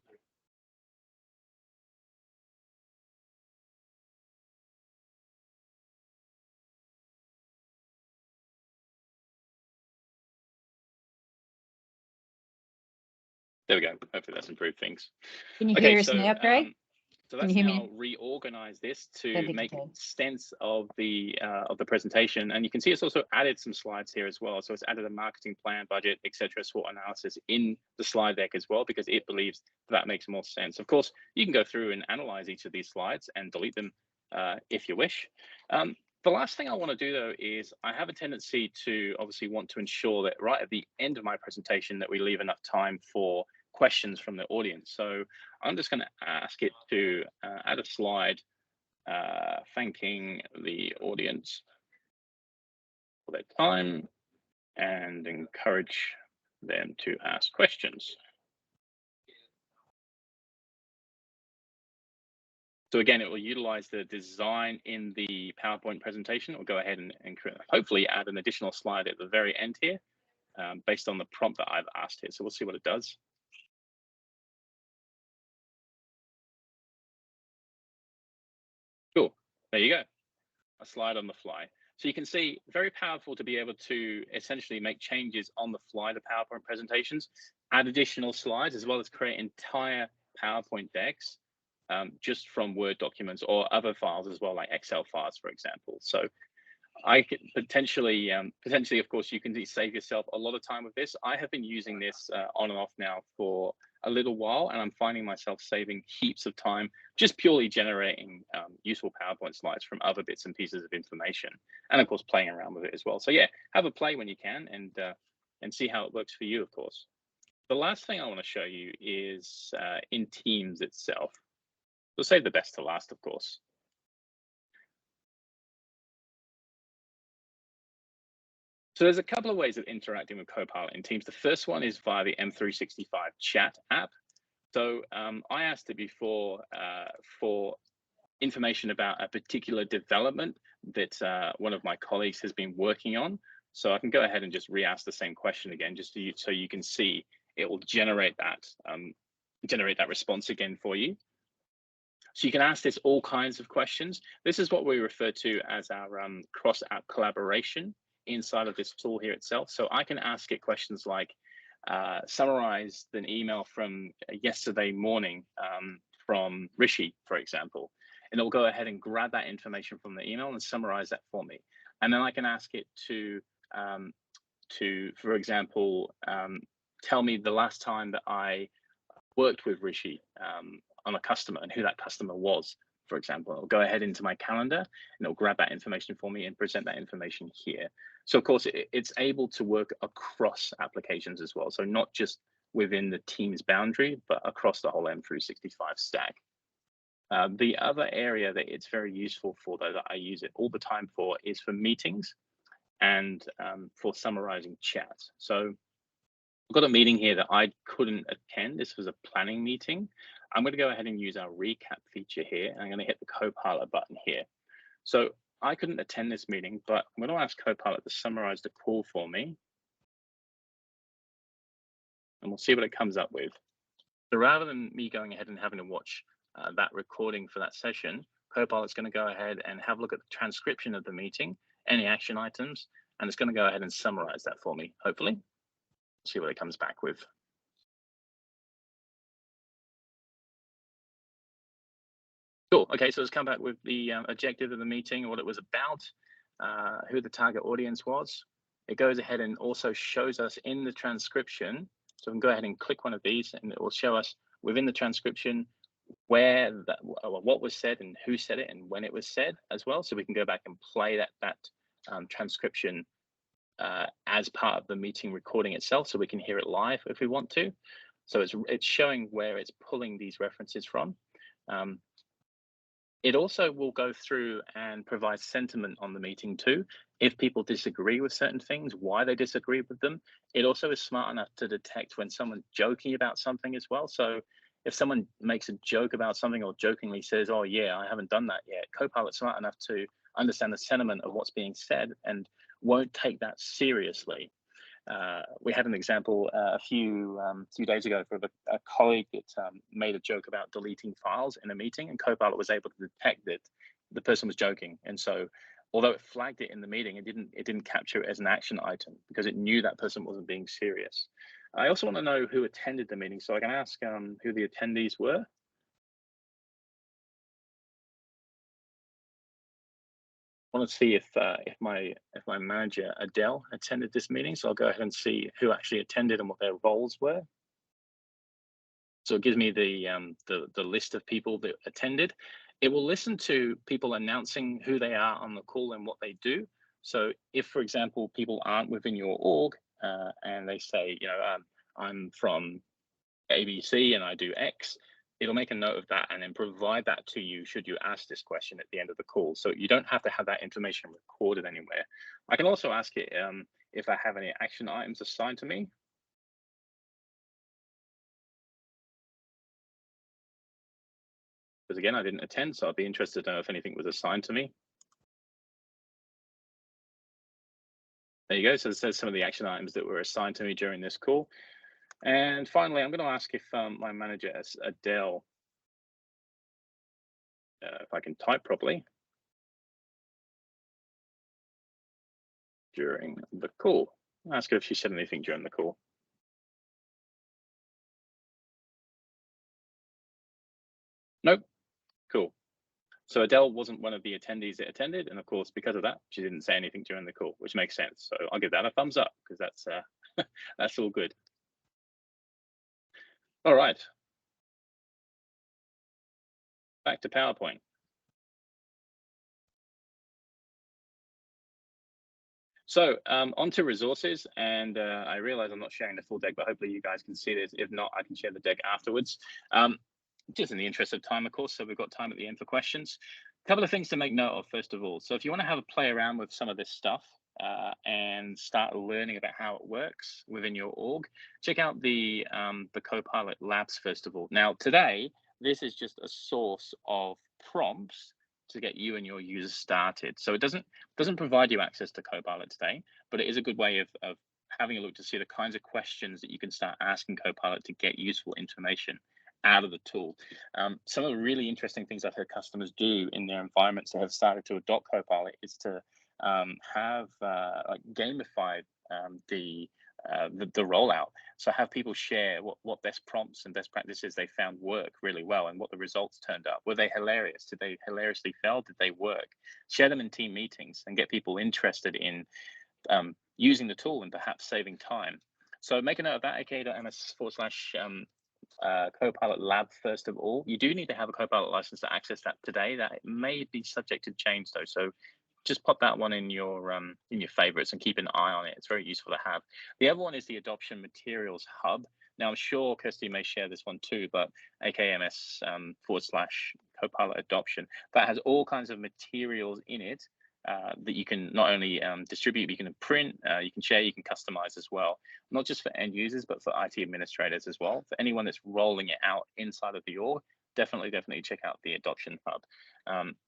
[SPEAKER 2] There we go. Hopefully that's improved things.
[SPEAKER 1] Can you hear us now, Craig?
[SPEAKER 2] So
[SPEAKER 1] Can
[SPEAKER 2] let's
[SPEAKER 1] you hear
[SPEAKER 2] now
[SPEAKER 1] me?
[SPEAKER 2] reorganize this
[SPEAKER 1] I don't
[SPEAKER 2] to
[SPEAKER 1] think you
[SPEAKER 2] make
[SPEAKER 1] can.
[SPEAKER 2] sense of the presentation. And you can see it's also added some slides here as well. So it's added a marketing plan, budget, etc., SWOT analysis in the slide deck as well, because it believes that makes more sense. Of course, you can go through and analyze each of these slides and delete them if you wish. The last thing I want to do, though, is I have a tendency to obviously want to ensure that right at the end of my presentation that we leave enough time for questions from the audience. So I'm just going to ask it to add a slide thanking the audience for their time and encourage them to ask questions. So again, it will utilize the design in the PowerPoint presentation. It will go ahead and hopefully add an additional slide at the very end here based on the prompt that I've asked it. So we'll see what it does. Cool, there you go, a slide on the fly. So you can see, very powerful to be able to essentially make changes on the fly to PowerPoint presentations, add additional slides, as well as create entire PowerPoint decks just from Word documents or other files as well, like Excel files, for example. So I could potentially, of course, you can save yourself a lot of time with this. I have been using this on and off now for a little while, and I'm finding myself saving heaps of time just purely generating useful PowerPoint slides from other bits and pieces of information, and of course playing around with it as well. So yeah, have a play when you can, and see how it works for you, of course. The last thing I want to show you is in Teams itself. We'll save the best to last, of course. So there's a couple of ways of interacting with Copilot in Teams. The first one is via the M365 chat app. So I asked it before for information about a particular development that one of my colleagues has been working on. So I can go ahead and just re-ask the same question again, just so you can see it will generate that response again for you. So you can ask this all kinds of questions. This is what we refer to as our cross-app collaboration inside of this tool here itself. So I can ask it questions like, summarize an email from yesterday morning from Rishi, for example, and it'll go ahead and grab that information from the email and summarize that for me. And then I can ask it to for example, tell me the last time that I worked with Rishi on a customer and who that customer was, for example. It'll go ahead into my calendar and it'll grab that information for me and present that information here. So of course, it's able to work across applications as well. So not just within the Teams boundary, but across the whole M365 stack. The other area that it's very useful for, though, that I use it all the time for, is for meetings and for summarizing chats. So I've got a meeting here that I couldn't attend. This was a planning meeting. I'm going to go ahead and use our recap feature here. And I'm going to hit the Copilot button here. So I couldn't attend this meeting, but I'm going to ask Copilot to summarize the call for me. And we'll see what it comes up with. So rather than me going ahead and having to watch that recording for that session, Copilot's going to go ahead and have a look at the transcription of the meeting, any action items, and it's going to go ahead and summarize that for me, hopefully. See what it comes back with. Cool. Okay, so it's come back with the objective of the meeting, what it was about, who the target audience was. It goes ahead and also shows us in the transcription. So we can go ahead and click one of these, and it will show us within the transcription where what was said and who said it and when it was said as well. So we can go back and play that transcription as part of the meeting recording itself, so we can hear it live if we want to. So it's showing where it's pulling these references from. It also will go through and provide sentiment on the meeting too. If people disagree with certain things, why they disagree with them. It also is smart enough to detect when someone's joking about something as well. So if someone makes a joke about something or jokingly says, oh yeah, I haven't done that yet, Copilot's smart enough to understand the sentiment of what's being said and won't take that seriously. We had an example a few days ago for a colleague that made a joke about deleting files in a meeting, and Copilot was able to detect that the person was joking. And so, although it flagged it in the meeting, it didn't capture it as an action item because it knew that person wasn't being serious. I also want to know who attended the meeting, so I can ask who the attendees were. want to see if my manager Adele attended this meeting. So I'll go ahead and see who actually attended and what their roles were. So it gives me the list of people that attended. It will listen to people announcing who they are on the call and what they do. So if, for example, people aren't within your org and they say, I'm from ABC and I do X, it'll make a note of that and then provide that to you should you ask this question at the end of the call. So you don't have to have that information recorded anywhere. I can also ask it if I have any action items assigned to me. Because again, I didn't attend, so I'd be interested to know if anything was assigned to me. There you go. So it says some of the action items that were assigned to me during this call. And finally, I'm going to ask if my manager, Adele, if I can type properly during the call. I'll ask her if she said anything during the call. Nope. Cool. So Adele wasn't one of the attendees that attended, and of course, because of that, she didn't say anything during the call, which makes sense. So I'll give that a thumbs up because that's that's all good. All right. Back to PowerPoint. So onto resources, and I realize I'm not sharing the full deck, but hopefully you guys can see this. If not, I can share the deck afterwards. Just in the interest of time, of course, so we've got time at the end for questions. A couple of things to make note of, first of all. So if you want to have a play around with some of this stuff and start learning about how it works within your org, check out the Copilot Labs, first of all. Now, today, this is just a source of prompts to get you and your users started. So it doesn't provide you access to Copilot today, but it is a good way of having a look to see the kinds of questions that you can start asking Copilot to get useful information out of the tool. Some of the really interesting things I've heard customers do in their environments that have started to adopt Copilot is to have like gamified the rollout. So have people share what best prompts and best practices they found work really well and what the results turned up. Were they hilarious? Did they hilariously fail? Did they work? Share them in team meetings and get people interested in using the tool and perhaps saving time. So make a note of that, aka.ms/Copilot Lab. First of all, you do need to have a Copilot license to access that today. That may be subject to change though, so just pop that one in your favorites and keep an eye on it. It's very useful to have. The other one is the Adoption Materials Hub. Now I'm sure Kirsty may share this one too, but /Copilot Adoption, that has all kinds of materials in it that you can not only distribute, but you can print, you can share, you can customize as well. Not just for end users, but for IT administrators as well. For anyone that's rolling it out inside of the org, definitely check out the Adoption Hub.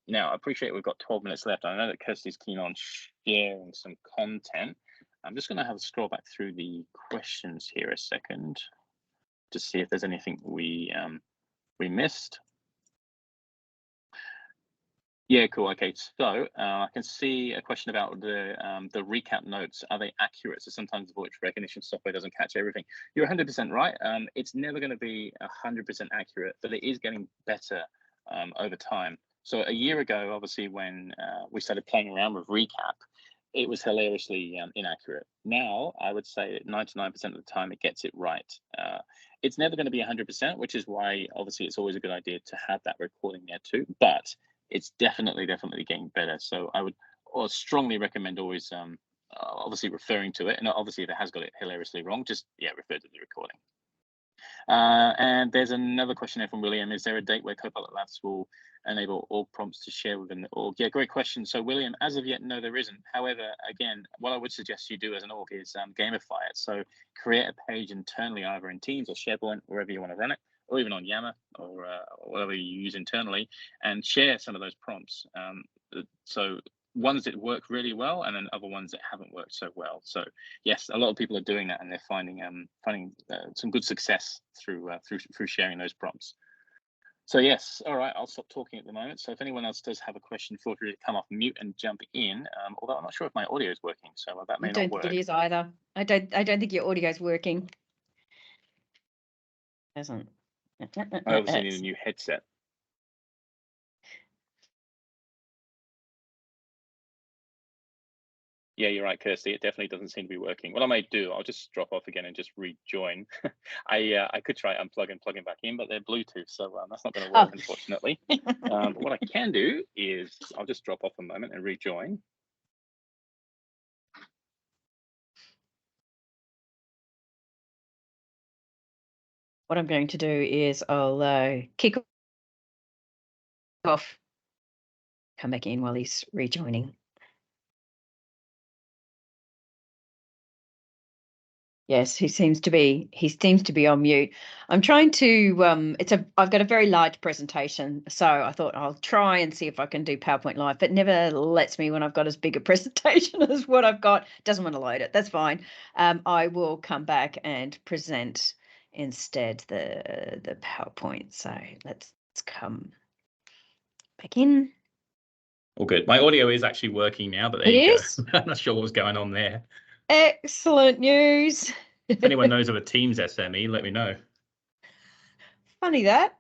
[SPEAKER 2] Now, I appreciate we've got 12 minutes left. I know that Kirsty's keen on sharing some content. I'm just going to have a scroll back through the questions here a second to see if there's anything we missed. Yeah, cool. Okay, so I can see a question about the recap notes. Are they accurate? So sometimes voice recognition software doesn't catch everything. You're 100% right. It's never going to be 100% accurate, but it is getting better over time. So a year ago, obviously, when we started playing around with recap, it was hilariously inaccurate. Now, I would say that 99% of the time it gets it right. It's never going to be 100%, which is why obviously it's always a good idea to have that recording there too. But it's definitely getting better. So I would strongly recommend always obviously referring to it. And obviously if it has got it hilariously wrong, just refer to the recording. And there's another question here from William. Is there a date where Copilot Labs will enable org prompts to share within the org? Yeah, great question. So William, as of yet, no, there isn't. However, again, what I would suggest you do as an org is gamify it. So create a page internally, either in Teams or SharePoint, wherever you want to run it, or even on Yammer or whatever you use internally, and share some of those prompts. So ones that work really well, and then other ones that haven't worked so well. So yes, a lot of people are doing that, and they're finding some good success through sharing those prompts. So yes, all right, I'll stop talking at the moment. So if anyone else does have a question, feel free to come off mute and jump in. Although I'm not sure if my audio is working, so that may not work.
[SPEAKER 1] I don't think it is either. I don't think your audio is working. Doesn't.
[SPEAKER 2] I obviously need a new headset. Yeah, you're right, Kirsty. It definitely doesn't seem to be working. What I might do, I'll just drop off again and just rejoin. I could try unplug and plug in back in, but they're Bluetooth, so that's not going to work, unfortunately. But what I can do is I'll just drop off a moment and rejoin.
[SPEAKER 1] What I'm going to do is I'll kick off, come back in while he's rejoining. Yes, he seems to be on mute. I'm trying to I've got a very large presentation, so I thought I'll try and see if I can do PowerPoint Live, but never lets me when I've got as big a presentation as what I've got. Doesn't want to load it. That's fine. I will come back and present instead the PowerPoint. So let's come back in.
[SPEAKER 4] All good. My audio is actually working now, but there you go. I'm not sure what was going on there.
[SPEAKER 1] Excellent news.
[SPEAKER 4] If anyone knows of a Teams SME, let me know.
[SPEAKER 1] Funny that.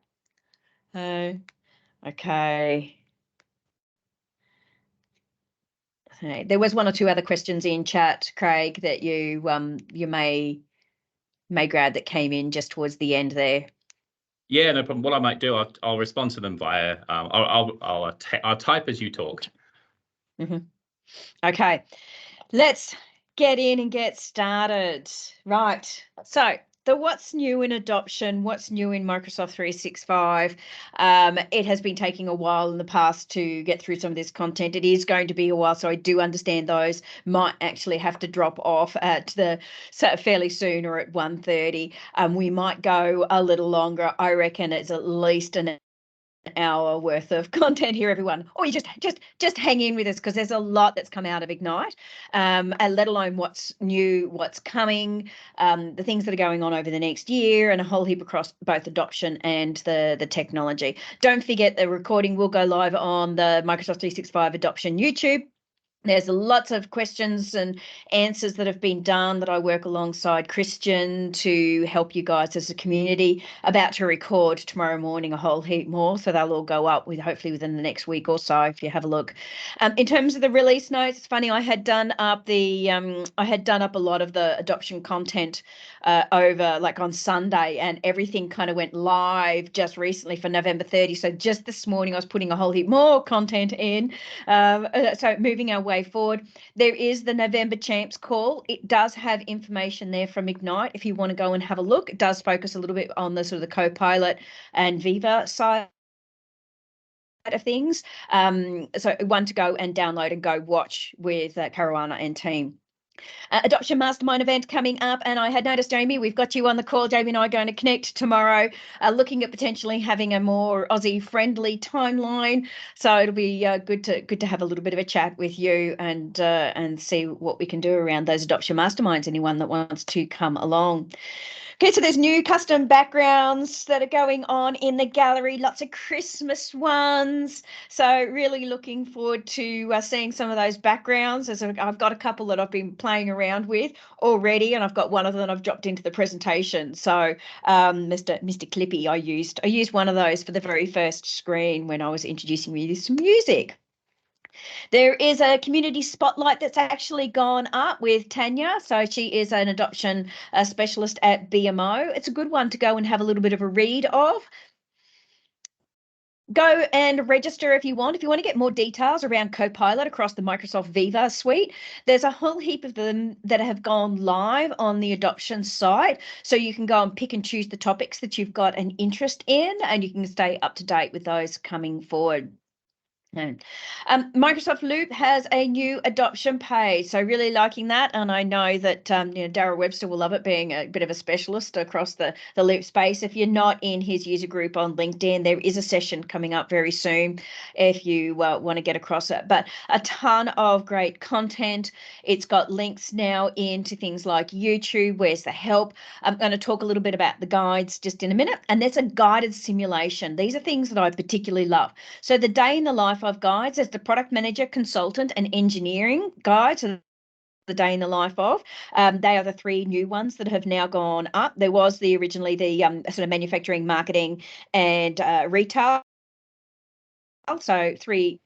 [SPEAKER 1] Okay. There was one or two other questions in chat, Craig, that you may grab that came in just towards the end there.
[SPEAKER 4] Yeah, no problem. What I might do, I'll respond to them via. I'll type as you talk.
[SPEAKER 1] Mm-hmm. Okay, let's get in and get started. Right. So the what's new in adoption, what's new in Microsoft 365. It has been taking a while in the past to get through some of this content. It is going to be a while, so I do understand those might actually have to drop off at fairly soon or at 1:30. We might go a little longer. I reckon it's at least an hour worth of content here, everyone. Or you just hang in with us because there's a lot that's come out of Ignite, and let alone what's new, what's coming, the things that are going on over the next year, and a whole heap across both adoption and the technology. Don't forget the recording will go live on the Microsoft 365 adoption YouTube. There's lots of questions and answers that have been done that I work alongside Christian to help you guys as a community. About to record tomorrow morning a whole heap more, so they'll all go up hopefully within the next week or so if you have a look. In terms of the release notes, it's funny, I had done up a lot of the adoption content over like on Sunday, and everything kind of went live just recently for November 30. So just this morning I was putting a whole heap more content in. So moving our way forward, there is the November Champs call. It does have information there from Ignite if you want to go and have a look. It does focus a little bit on the sort of the Copilot and Viva side of things. So one to go and download and go watch with Caruana and team. Adoption Mastermind event coming up, and I had noticed, Jamie, we've got you on the call. Jamie and I are going to connect tomorrow, looking at potentially having a more Aussie-friendly timeline. So it'll be good to have a little bit of a chat with you and see what we can do around those adoption masterminds. Anyone that wants to come along. Okay, so there's new custom backgrounds that are going on in the gallery, lots of Christmas ones. So really looking forward to seeing some of those backgrounds. As I've got a couple that I've been playing around with already, and I've got one of them that I've dropped into the presentation. So Mr. Clippy, I used one of those for the very first screen when I was introducing you to some music. There is a community spotlight that's actually gone up with Tanya. So she is an adoption specialist at BMO. It's a good one to go and have a little bit of a read of. Go and register if you want. If you want to get more details around Copilot across the Microsoft Viva suite, there's a whole heap of them that have gone live on the adoption site. So you can go and pick and choose the topics that you've got an interest in, and you can stay up to date with those coming forward. Microsoft Loop has a new adoption page, so really liking that, and I know that Darryl Webster will love it, being a bit of a specialist across the Loop space. If you're not in his user group on LinkedIn, there is a session coming up very soon if you want to get across it. But a ton of great content. It's got links now into things like YouTube. Where's the help? I'm going to talk a little bit about the guides just in a minute, and there's a guided simulation. These are things that I particularly love. So the day in the life of guides, there's the product manager, consultant, and engineering guides. So the day in the life of. They are the three new ones that have now gone up. There was originally the sort of manufacturing, marketing, and retail. So three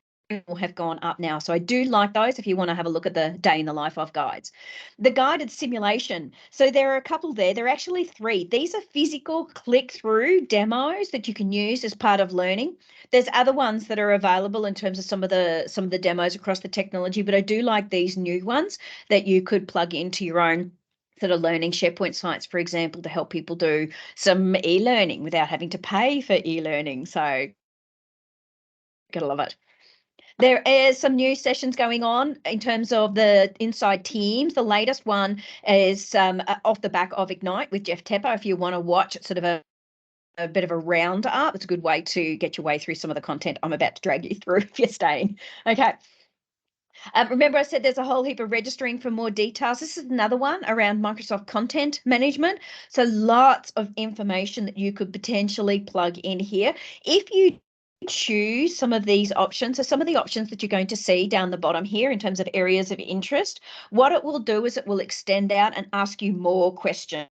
[SPEAKER 1] have gone up now. So I do like those if you want to have a look at the day in the life of guides. The guided simulation. So there are a couple there. There are actually 3. These are physical click-through demos that you can use as part of learning. There's other ones that are available in terms of some of the demos across the technology, but I do like these new ones that you could plug into your own sort of learning SharePoint sites, for example, to help people do some e-learning without having to pay for e-learning. So gotta love it. There is some new sessions going on in terms of the inside teams. The latest one is off the back of Ignite with Jeff Tepper. If you want to watch sort of a bit of a roundup, it's a good way to get your way through some of the content I'm about to drag you through if you're staying. Okay. Remember I said there's a whole heap of registering for more details. This is another one around Microsoft content management. So lots of information that you could potentially plug in here. If you choose some of these options, so some of the options that you're going to see down the bottom here in terms of areas of interest, what it will do is it will extend out and ask you more questions.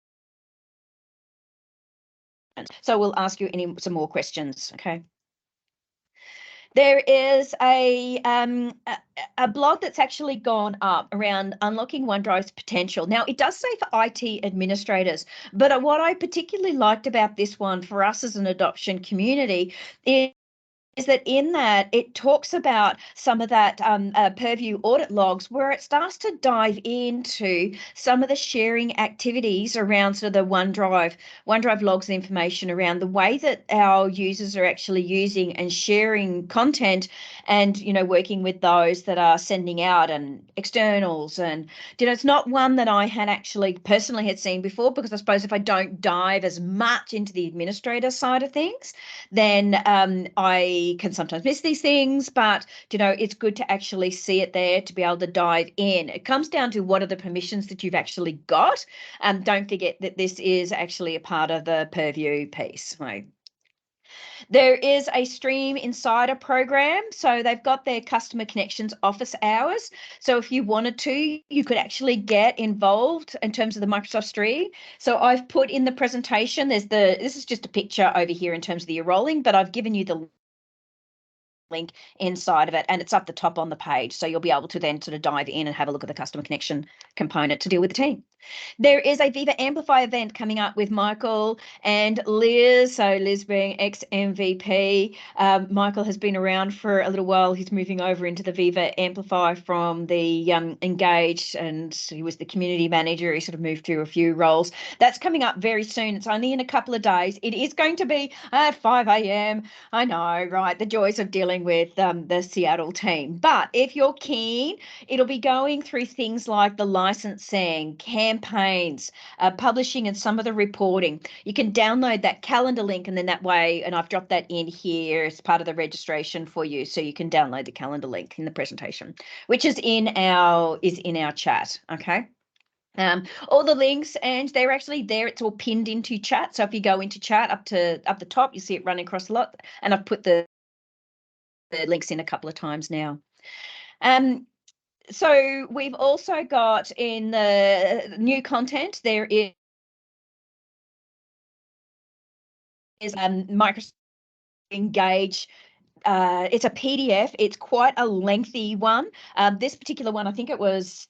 [SPEAKER 1] So we'll ask you some more questions, okay? There is a blog that's actually gone up around unlocking OneDrive's potential. Now, it does say for IT administrators, but what I particularly liked about this one for us as an adoption community is that in that it talks about some of that purview audit logs where it starts to dive into some of the sharing activities around sort of the OneDrive logs and information around the way that our users are actually using and sharing content and, you know, working with those that are sending out and externals. And, you know, it's not one that I had actually personally had seen before, because I suppose if I don't dive as much into the administrator side of things, then I can sometimes miss these things, but you know, it's good to actually see it there to be able to dive in. It comes down to what are the permissions that you've actually got. Don't forget that this is actually a part of the purview piece. Right? There is a Stream Insider program. So they've got their customer connections office hours. So if you wanted to, you could actually get involved in terms of the Microsoft Stream. So I've put in the presentation, this is just a picture over here in terms of the rolling, but I've given you the link inside of it, and it's up the top on the page. So you'll be able to then sort of dive in and have a look at the customer connection component to deal with the team. There is a Viva Amplify event coming up with Michael and Liz. So Liz being ex-MVP. Michael has been around for a little while. He's moving over into the Viva Amplify from the Engage, and he was the community manager. He sort of moved through a few roles. That's coming up very soon. It's only in a couple of days. It is going to be at 5 a.m. I know, right? The joys of dealing with the Seattle team. But if you're keen, it'll be going through things like the licensing, campaigns, publishing, and some of the reporting. You can download that calendar link, and then that way, and I've dropped that in here as part of the registration for you, so you can download the calendar link in the presentation, which is in our chat. Okay. All the links, and they're actually there. It's all pinned into chat. So if you go into chat up the top, you see it running across a lot, and I've put the links in a couple of times now. So we've also got in the new content, there is Microsoft Engage. It's a PDF. It's quite a lengthy one. This particular one, I think it was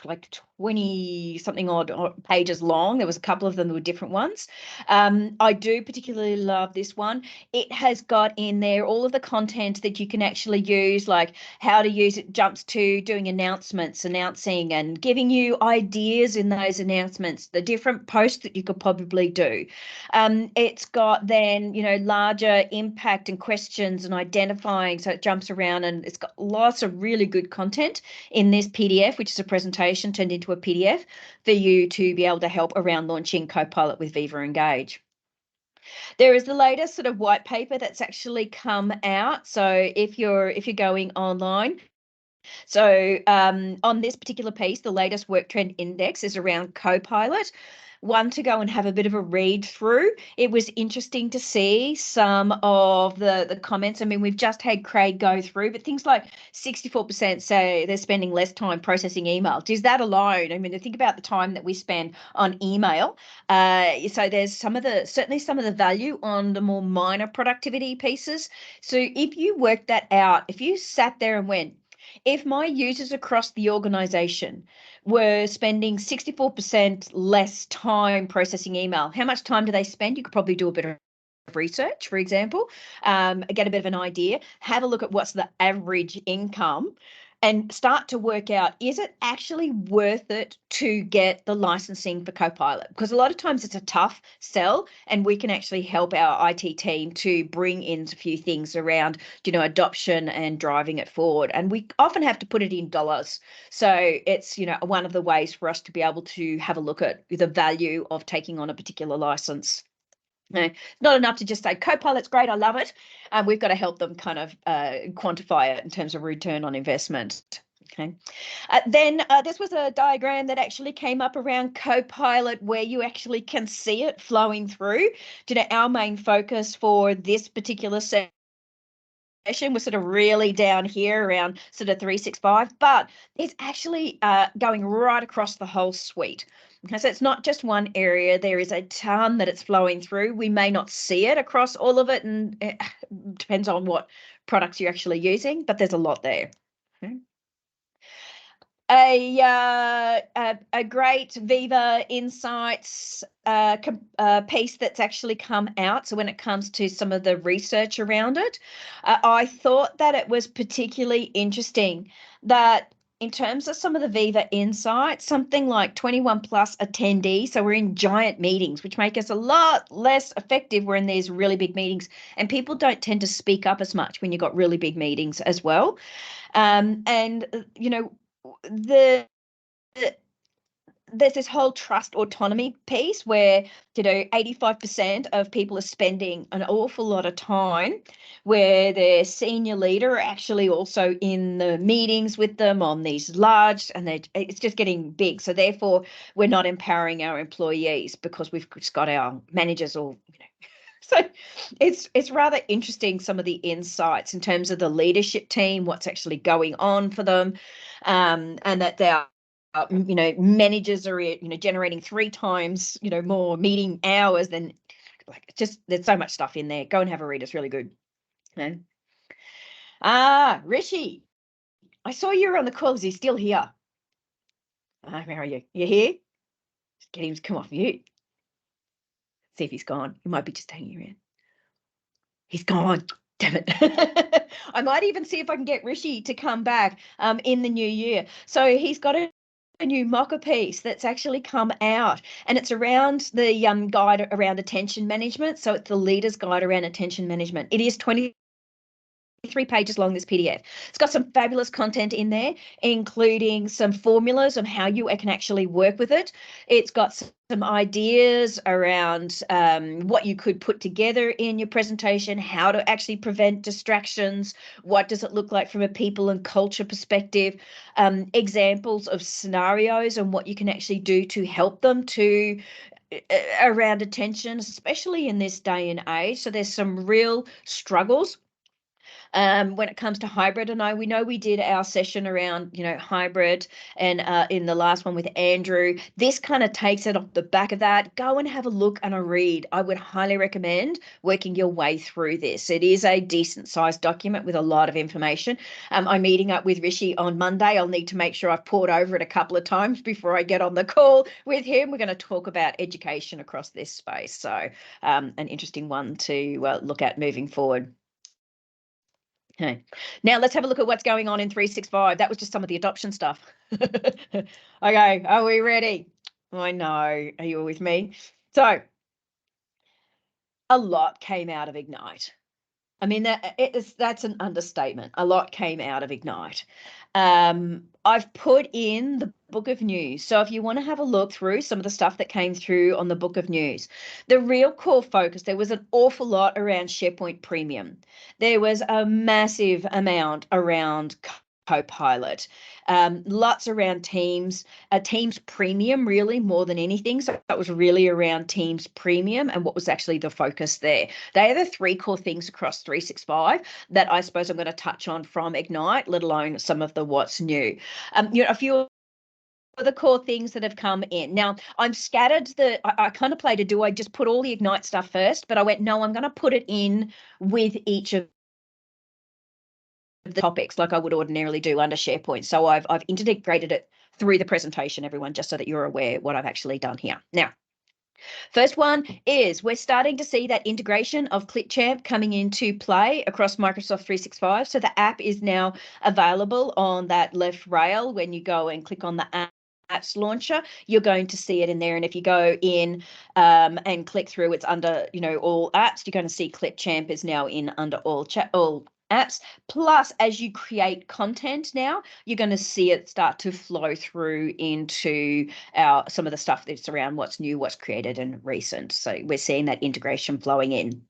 [SPEAKER 1] like 20 something odd pages long. There was a couple of them that were different ones. I do particularly love this one. It has got in there all of the content that you can actually use, like how to use it, jumps to doing announcements, announcing and giving you ideas in those announcements, the different posts that you could probably do. It's got then, you know, larger impact and questions and identifying, so it jumps around, and it's got lots of really good content in this PDF, which is a presentation turned into a PDF for you to be able to help around launching Copilot with Viva Engage. There is the latest sort of white paper that's actually come out. So if you're going online, so on this particular piece, the latest work trend index is around Copilot. one to go and have a bit of a read through. It was interesting to see some of the comments. I mean, we've just had Craig go through, but things like 64% say they're spending less time processing email. Is that alone? I mean, think about the time that we spend on email. So there's certainly some of the value on the more minor productivity pieces. So if you work that out, if you sat there and went, if my users across the organization were spending 64% less time processing email, how much time do they spend? You could probably do a bit of research, for example, get a bit of an idea, have a look at what's the average income, and start to work out, is it actually worth it to get the licensing for Copilot? Because a lot of times it's a tough sell, and we can actually help our IT team to bring in a few things around, adoption and driving it forward. And we often have to put it in dollars. So it's, one of the ways for us to be able to have a look at the value of taking on a particular license. No, not enough to just say Copilot's great, I love it. We've got to help them kind of quantify it in terms of return on investment. Okay. Then this was a diagram that actually came up around Copilot where you actually can see it flowing through. Our main focus for this particular session was sort of really down here around sort of 365, but it's actually going right across the whole suite. Okay, so it's not just one area. There is a ton that it's flowing through. We may not see it across all of it, and it depends on what products you're actually using, but there's a lot there. Okay. A great Viva Insights piece that's actually come out. So when it comes to some of the research around it, I thought that it was particularly interesting that in terms of some of the Viva Insights, something like 21 plus attendees. So we're in giant meetings, which make us a lot less effective. We're in these really big meetings, and people don't tend to speak up as much when you've got really big meetings as well. There's this whole trust autonomy piece where 85% of people are spending an awful lot of time where their senior leader are actually also in the meetings with them on these large, and it's just getting big. So therefore we're not empowering our employees because we've just got our managers all so it's rather interesting, some of the insights in terms of the leadership team, what's actually going on for them, and that they are managers are generating 3 times more meeting hours than, like, just there's so much stuff in there. Go and have a read, it's really good. Okay. Rishi, I saw you were on the call. Is he still here? Where are you? You here? Just get him to come off mute. See if he's gone. He might be just hanging around. He's gone. Damn it. I might even see if I can get Rishi to come back in the new year. So he's got a new mocker piece that's actually come out, and it's around the guide around attention management. So it's the leader's guide around attention management. It is 23 pages long, this PDF. It's got some fabulous content in there, including some formulas on how you can actually work with it. It's got some ideas around what you could put together in your presentation, how to actually prevent distractions, what does it look like from a people and culture perspective, examples of scenarios and what you can actually do to help them to around attention, especially in this day and age. So there's some real struggles when it comes to hybrid. And we know we did our session around, hybrid, and in the last one with Andrew, this kind of takes it off the back of that. Go and have a look and a read. I would highly recommend working your way through this. It is a decent sized document with a lot of information. I'm meeting up with Rishi on Monday. I'll need to make sure I've poured over it a couple of times before I get on the call with him. We're going to talk about education across this space. So an interesting one to look at moving forward. Okay, now let's have a look at what's going on in 365. That was just some of the adoption stuff. Okay, are we ready? I know, are you with me? So a lot came out of Ignite. I mean, that's an understatement. A lot came out of Ignite. I've put in the book of news. So if you want to have a look through some of the stuff that came through on the book of news, the real core focus, there was an awful lot around SharePoint Premium. There was a massive amount around Copilot. Lots around Teams, Teams Premium, really, more than anything. So that was really around Teams Premium and what was actually the focus there. They are the three core things across 365 that I suppose I'm going to touch on from Ignite, let alone some of the what's new. A few of the core things that have come in. Now, I'm scattered I kind of played do I just put all the Ignite stuff first, but I went, no, I'm going to put it in with each of the topics like I would ordinarily do under SharePoint. So I've integrated it through the presentation, everyone, just so that you're aware what I've actually done here. Now, first one is we're starting to see that integration of Clipchamp coming into play across Microsoft 365. So the app is now available on that left rail. When you go and click on the apps launcher, you're going to see it in there. And if you go in and click through, it's under, all apps. You're going to see Clipchamp is now in under all apps. Plus, as you create content now, you're going to see it start to flow through into some of the stuff that's around what's new, what's created and recent. So we're seeing that integration flowing in.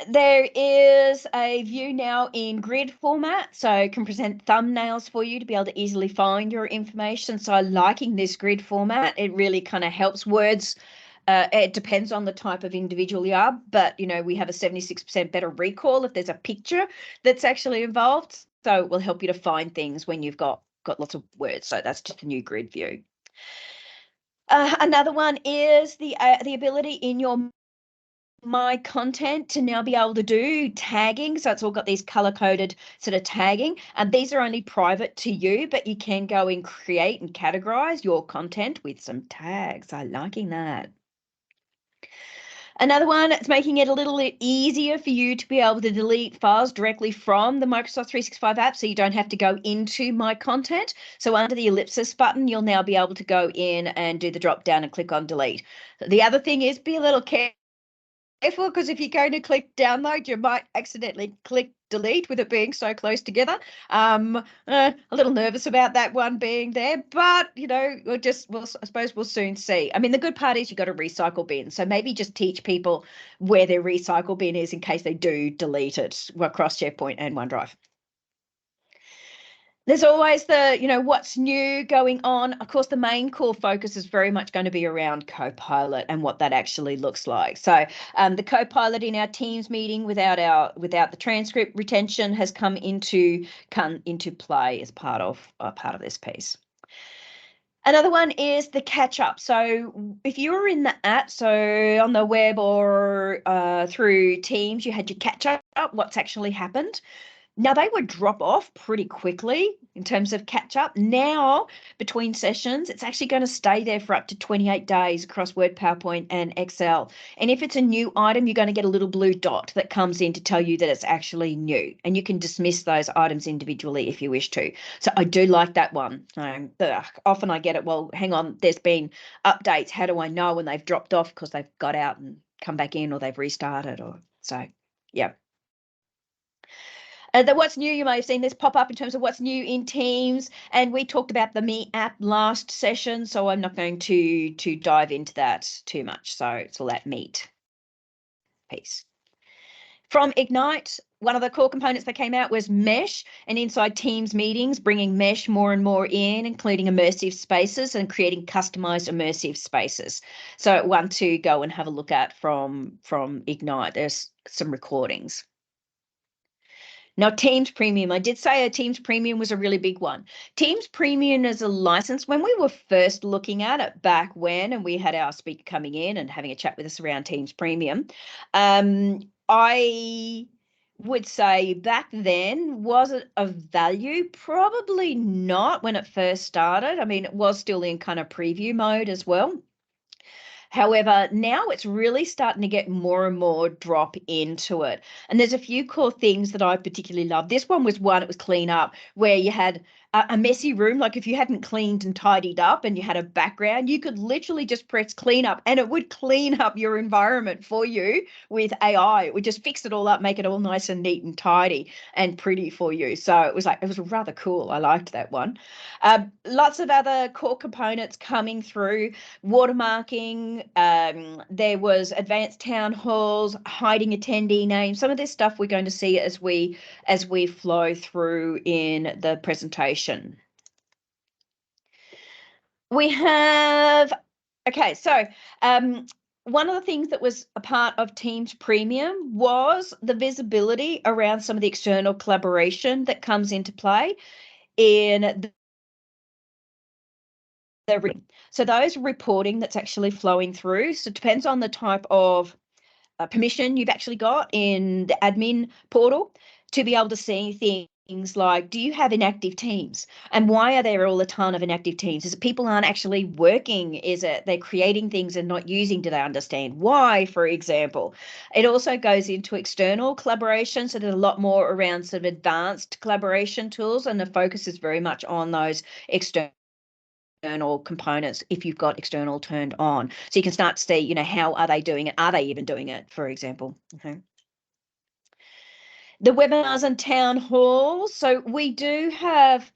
[SPEAKER 1] There is a view now in grid format, so it can present thumbnails for you to be able to easily find your information. So liking this grid format, it really kind of helps words. It depends on the type of individual you are, but we have a 76% better recall if there's a picture that's actually involved. So it will help you to find things when you've got lots of words. So that's just a new grid view. Another one is the ability in your My Content to now be able to do tagging. So it's all got these color-coded sort of tagging, and these are only private to you, but you can go and create and categorize your content with some tags. I'm liking that. Another one, it's making it a little bit easier for you to be able to delete files directly from the Microsoft 365 app, so you don't have to go into My Content. So under the ellipsis button, you'll now be able to go in and do the drop down and click on delete. The other thing is be a little careful, because if you're going to click download, you might accidentally click delete with it being so close together. A little nervous about that one being there, but I suppose we'll soon see. I mean, the good part is you've got a recycle bin, so maybe just teach people where their recycle bin is in case they do delete it across SharePoint and OneDrive. There's always the, what's new going on. Of course, the main core focus is very much going to be around Copilot and what that actually looks like. So the Copilot in our Teams meeting without the transcript retention has come into play as part of this piece. Another one is the catch up. So if you were in the app, so on the web or through Teams, you had your catch up, what's actually happened. Now, they would drop off pretty quickly in terms of catch up. Now, between sessions, it's actually going to stay there for up to 28 days across Word, PowerPoint, and Excel. And if it's a new item, you're going to get a little blue dot that comes in to tell you that it's actually new. And you can dismiss those items individually if you wish to. So I do like that one. Often I get it, well, hang on, there's been updates. How do I know when they've dropped off because they've got out and come back in, or they've restarted? Yeah. What's new, you may have seen this pop up in terms of what's new in Teams, and we talked about the Meet app last session, so I'm not going to dive into that too much. So it's all that Meet piece. From Ignite, one of the core components that came out was Mesh, and inside Teams meetings, bringing Mesh more and more in, including immersive spaces and creating customized immersive spaces. So one to go and have a look at from Ignite. There's some recordings. Now, Teams Premium, I did say Teams Premium was a really big one. Teams Premium is a license. When we were first looking at it back when, and we had our speaker coming in and having a chat with us around Teams Premium, I would say back then, was it of value? Probably not when it first started. I mean, it was still in kind of preview mode as well. However, now it's really starting to get more and more drop into it. And there's a few core things that I particularly love. This one was it was clean up, where you had a messy room. Like if you hadn't cleaned and tidied up and you had a background, you could literally just press clean up and it would clean up your environment for you with AI. It would just fix it all up, make it all nice and neat and tidy and pretty for you. So it was rather cool. I liked that one. Lots of other core components coming through, watermarking, There was advanced town halls, hiding attendee names. Some of this stuff we're going to see as we flow through in the presentation. We have, okay, so one of the things that was a part of Teams Premium was the visibility around some of the external collaboration that comes into play in so those reporting that's actually flowing through. So it depends on the type of permission you've actually got in the admin portal to be able to see things like, do you have inactive teams? And why are there all a ton of inactive teams? Is it people aren't actually working? Is it they're creating things and not using? Do they understand why, for example? It also goes into external collaboration. So there's a lot more around sort of advanced collaboration tools, and the focus is very much on those external components if you've got external turned on. So you can start to see, you know, how are they doing it? Are they even doing it, for example? Okay. The webinars and town halls. So we do have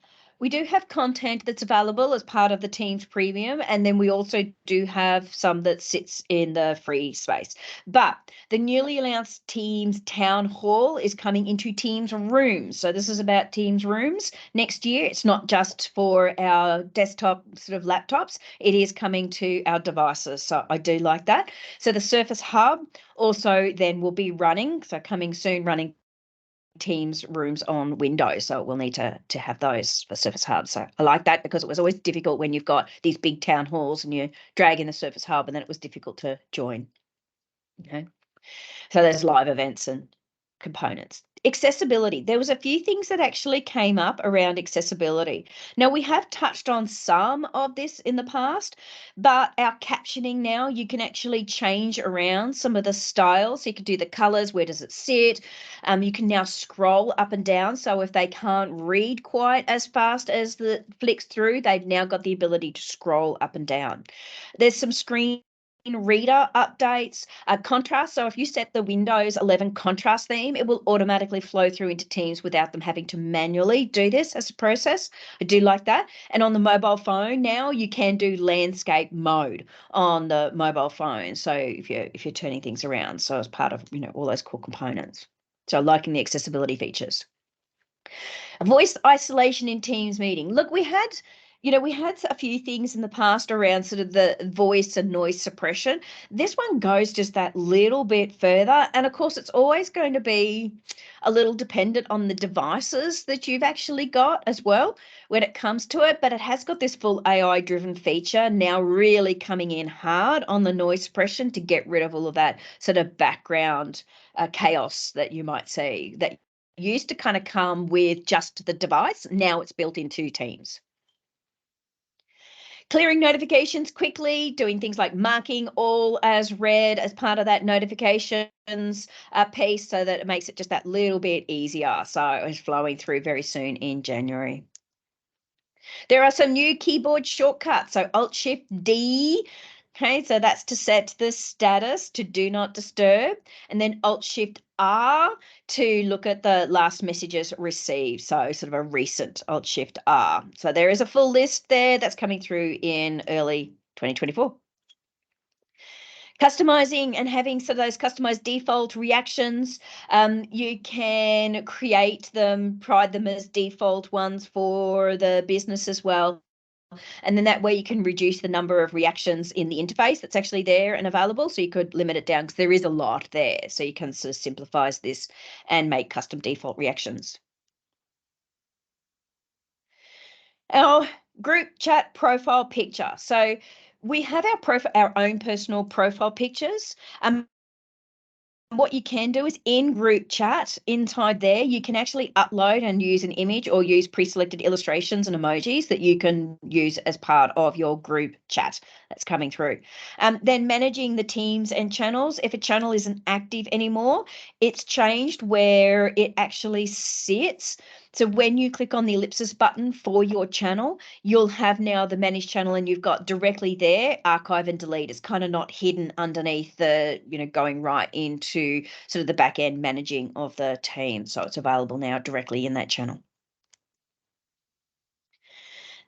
[SPEAKER 1] content that's available as part of the Teams Premium, and then we also do have some that sits in the free space. But the newly announced Teams Town Hall is coming into Teams Rooms. So this is about Teams Rooms next year. It's not just for our desktop sort of laptops. It is coming to our devices. So I do like that. So the Surface Hub also then will be running, so coming soon, running Teams Rooms on Windows, so we'll need to have those for Surface Hub. So I like that because it was always difficult when you've got these big town halls and you drag in the Surface Hub, and then it was difficult to join. Okay, so there's live events and components. Accessibility. There was a few things that actually came up around accessibility. Now, we have touched on some of this in the past, but our captioning now, you can actually change around some of the styles. You can do the colors, where does it sit? You can now scroll up and down. So if they can't read quite as fast as the flicks through, they've now got the ability to scroll up and down. There's some screen reader updates, contrast. So if you set the Windows 11 contrast theme, it will automatically flow through into Teams without them having to manually do this as a process. I do like that. And on the mobile phone now, you can do landscape mode on the mobile phone. So if you're turning things around, so as part of, you know, all those core components. So liking the accessibility features. Voice isolation in Teams meeting. Look, we had a few things in the past around sort of the voice and noise suppression. This one goes just that little bit further. And of course, it's always going to be a little dependent on the devices that you've actually got as well when it comes to it. But it has got this full AI-driven feature now really coming in hard on the noise suppression to get rid of all of that sort of background chaos that you might see that used to kind of come with just the device. Now it's built into Teams. Clearing notifications quickly, doing things like marking all as read as part of that notifications piece so that it makes it just that little bit easier. So it's flowing through very soon in January. There are some new keyboard shortcuts. So Alt-Shift-D. Okay, so that's to set the status to do not disturb, and then Alt-Shift-R to look at the last messages received. So sort of a recent Alt-Shift-R. So there is a full list there that's coming through in early 2024. Customizing and having some of those customized default reactions. You can create them, provide them as default ones for the business as well. And then that way you can reduce the number of reactions in the interface that's actually there and available. So you could limit it down because there is a lot there. So you can sort of simplify this and make custom default reactions. Our group chat profile picture. So we have our own personal profile pictures. What you can do is in group chat inside there, you can actually upload and use an image or use pre-selected illustrations and emojis that you can use as part of your group chat that's coming through. Then managing the teams and channels. If a channel isn't active anymore, it's changed where it actually sits. So when you click on the ellipsis button for your channel, you'll have now the managed channel and you've got directly there, archive and delete. It's kind of not hidden underneath the, going right into sort of the back end managing of the team. So it's available now directly in that channel.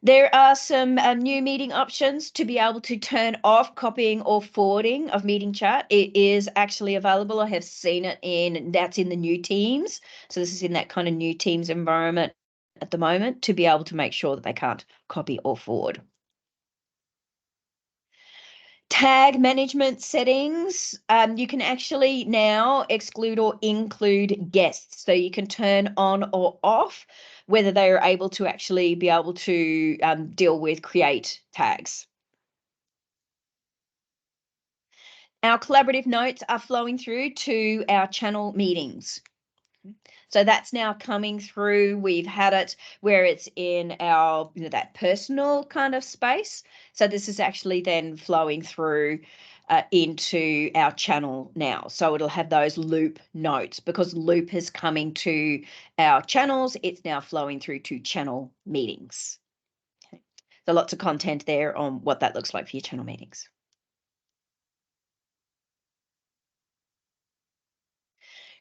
[SPEAKER 1] There are some new meeting options to be able to turn off copying or forwarding of meeting chat. It is actually available. I have seen it that's in the new Teams. So this is in that kind of new Teams environment at the moment to be able to make sure that they can't copy or forward. Tag management settings, you can actually now exclude or include guests. So you can turn on or off whether they are able to actually be able to deal with create tags. Our collaborative notes are flowing through to our channel meetings. So that's now coming through. We've had it where it's in our, that personal kind of space. So this is actually then flowing through into our channel now. So it'll have those loop notes because loop is coming to our channels. It's now flowing through to channel meetings. Okay. So lots of content there on what that looks like for your channel meetings.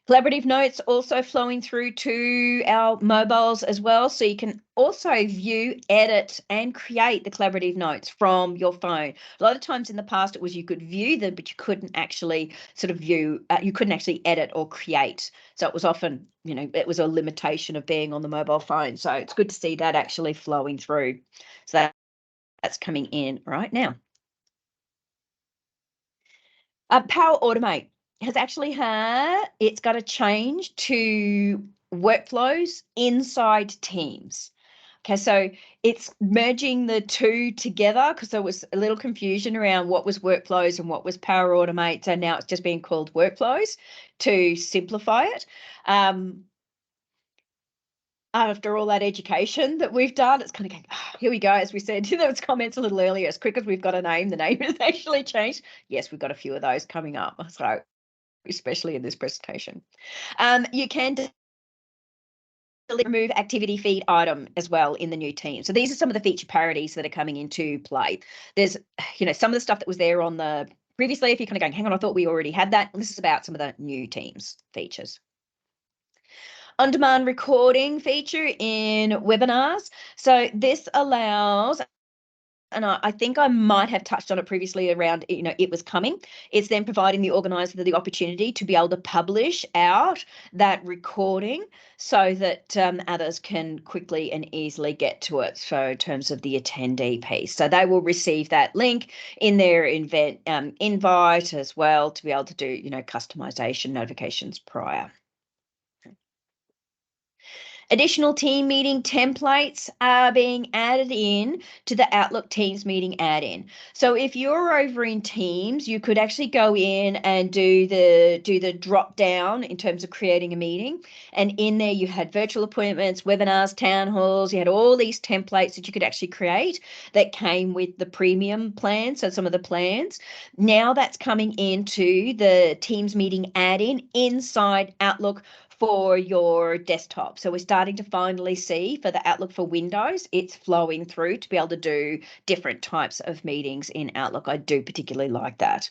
[SPEAKER 1] Collaborative notes also flowing through to our mobiles as well. So you can also view, edit, and create the collaborative notes from your phone. A lot of times in the past, it was you could view them, but you couldn't actually sort of view, you couldn't actually edit or create. So it was often, it was a limitation of being on the mobile phone. So it's good to see that actually flowing through. So that's coming in right now. Power Automate has actually it's got a change to workflows inside Teams. Okay, so it's merging the two together because there was a little confusion around what was workflows and what was Power Automate. So now it's just being called workflows to simplify it. After all that education that we've done, it's kind of going, here we go. As we said, there was comments a little earlier, as quick as we've got a name, the name has actually changed. Yes, we've got a few of those coming up. So especially in this presentation. You can remove activity feed item as well in the new team. So these are some of the feature parodies that are coming into play. There's, some of the stuff that was there on the previously, if you're kind of going, hang on, I thought we already had that. This is about some of the new Teams features. On-demand recording feature in webinars. So this allows, and I think I might have touched on it previously around, it was coming. It's then providing the organizer the opportunity to be able to publish out that recording so that others can quickly and easily get to it. So in terms of the attendee piece, so they will receive that link in their event invite as well to be able to do, customization notifications prior. Additional team meeting templates are being added in to the Outlook Teams meeting add-in. So if you're over in Teams, you could actually go in and do the drop down in terms of creating a meeting. And in there you had virtual appointments, webinars, town halls, you had all these templates that you could actually create that came with the premium plan. So some of the plans. Now that's coming into the Teams meeting add-in inside Outlook for your desktop. So we're starting to finally see for the Outlook for Windows, it's flowing through to be able to do different types of meetings in Outlook. I do particularly like that.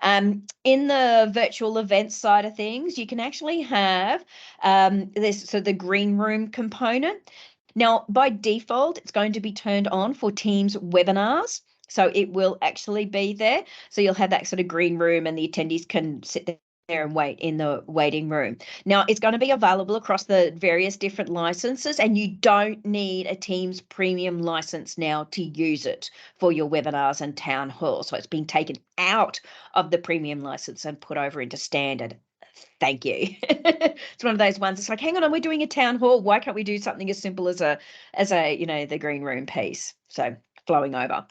[SPEAKER 1] In the virtual events side of things, you can actually have the green room component. Now, by default, it's going to be turned on for Teams webinars. So it will actually be there. So you'll have that sort of green room and the attendees can sit there and wait in the waiting room. Now, it's going to be available across the various different licenses, and you don't need a Teams premium license now to use it for your webinars and town halls. So it's been taken out of the premium license and put over into standard. Thank you. It's one of those ones. It's like, hang on, we're doing a town hall. Why can't we do something as simple as the green room piece? So flowing over.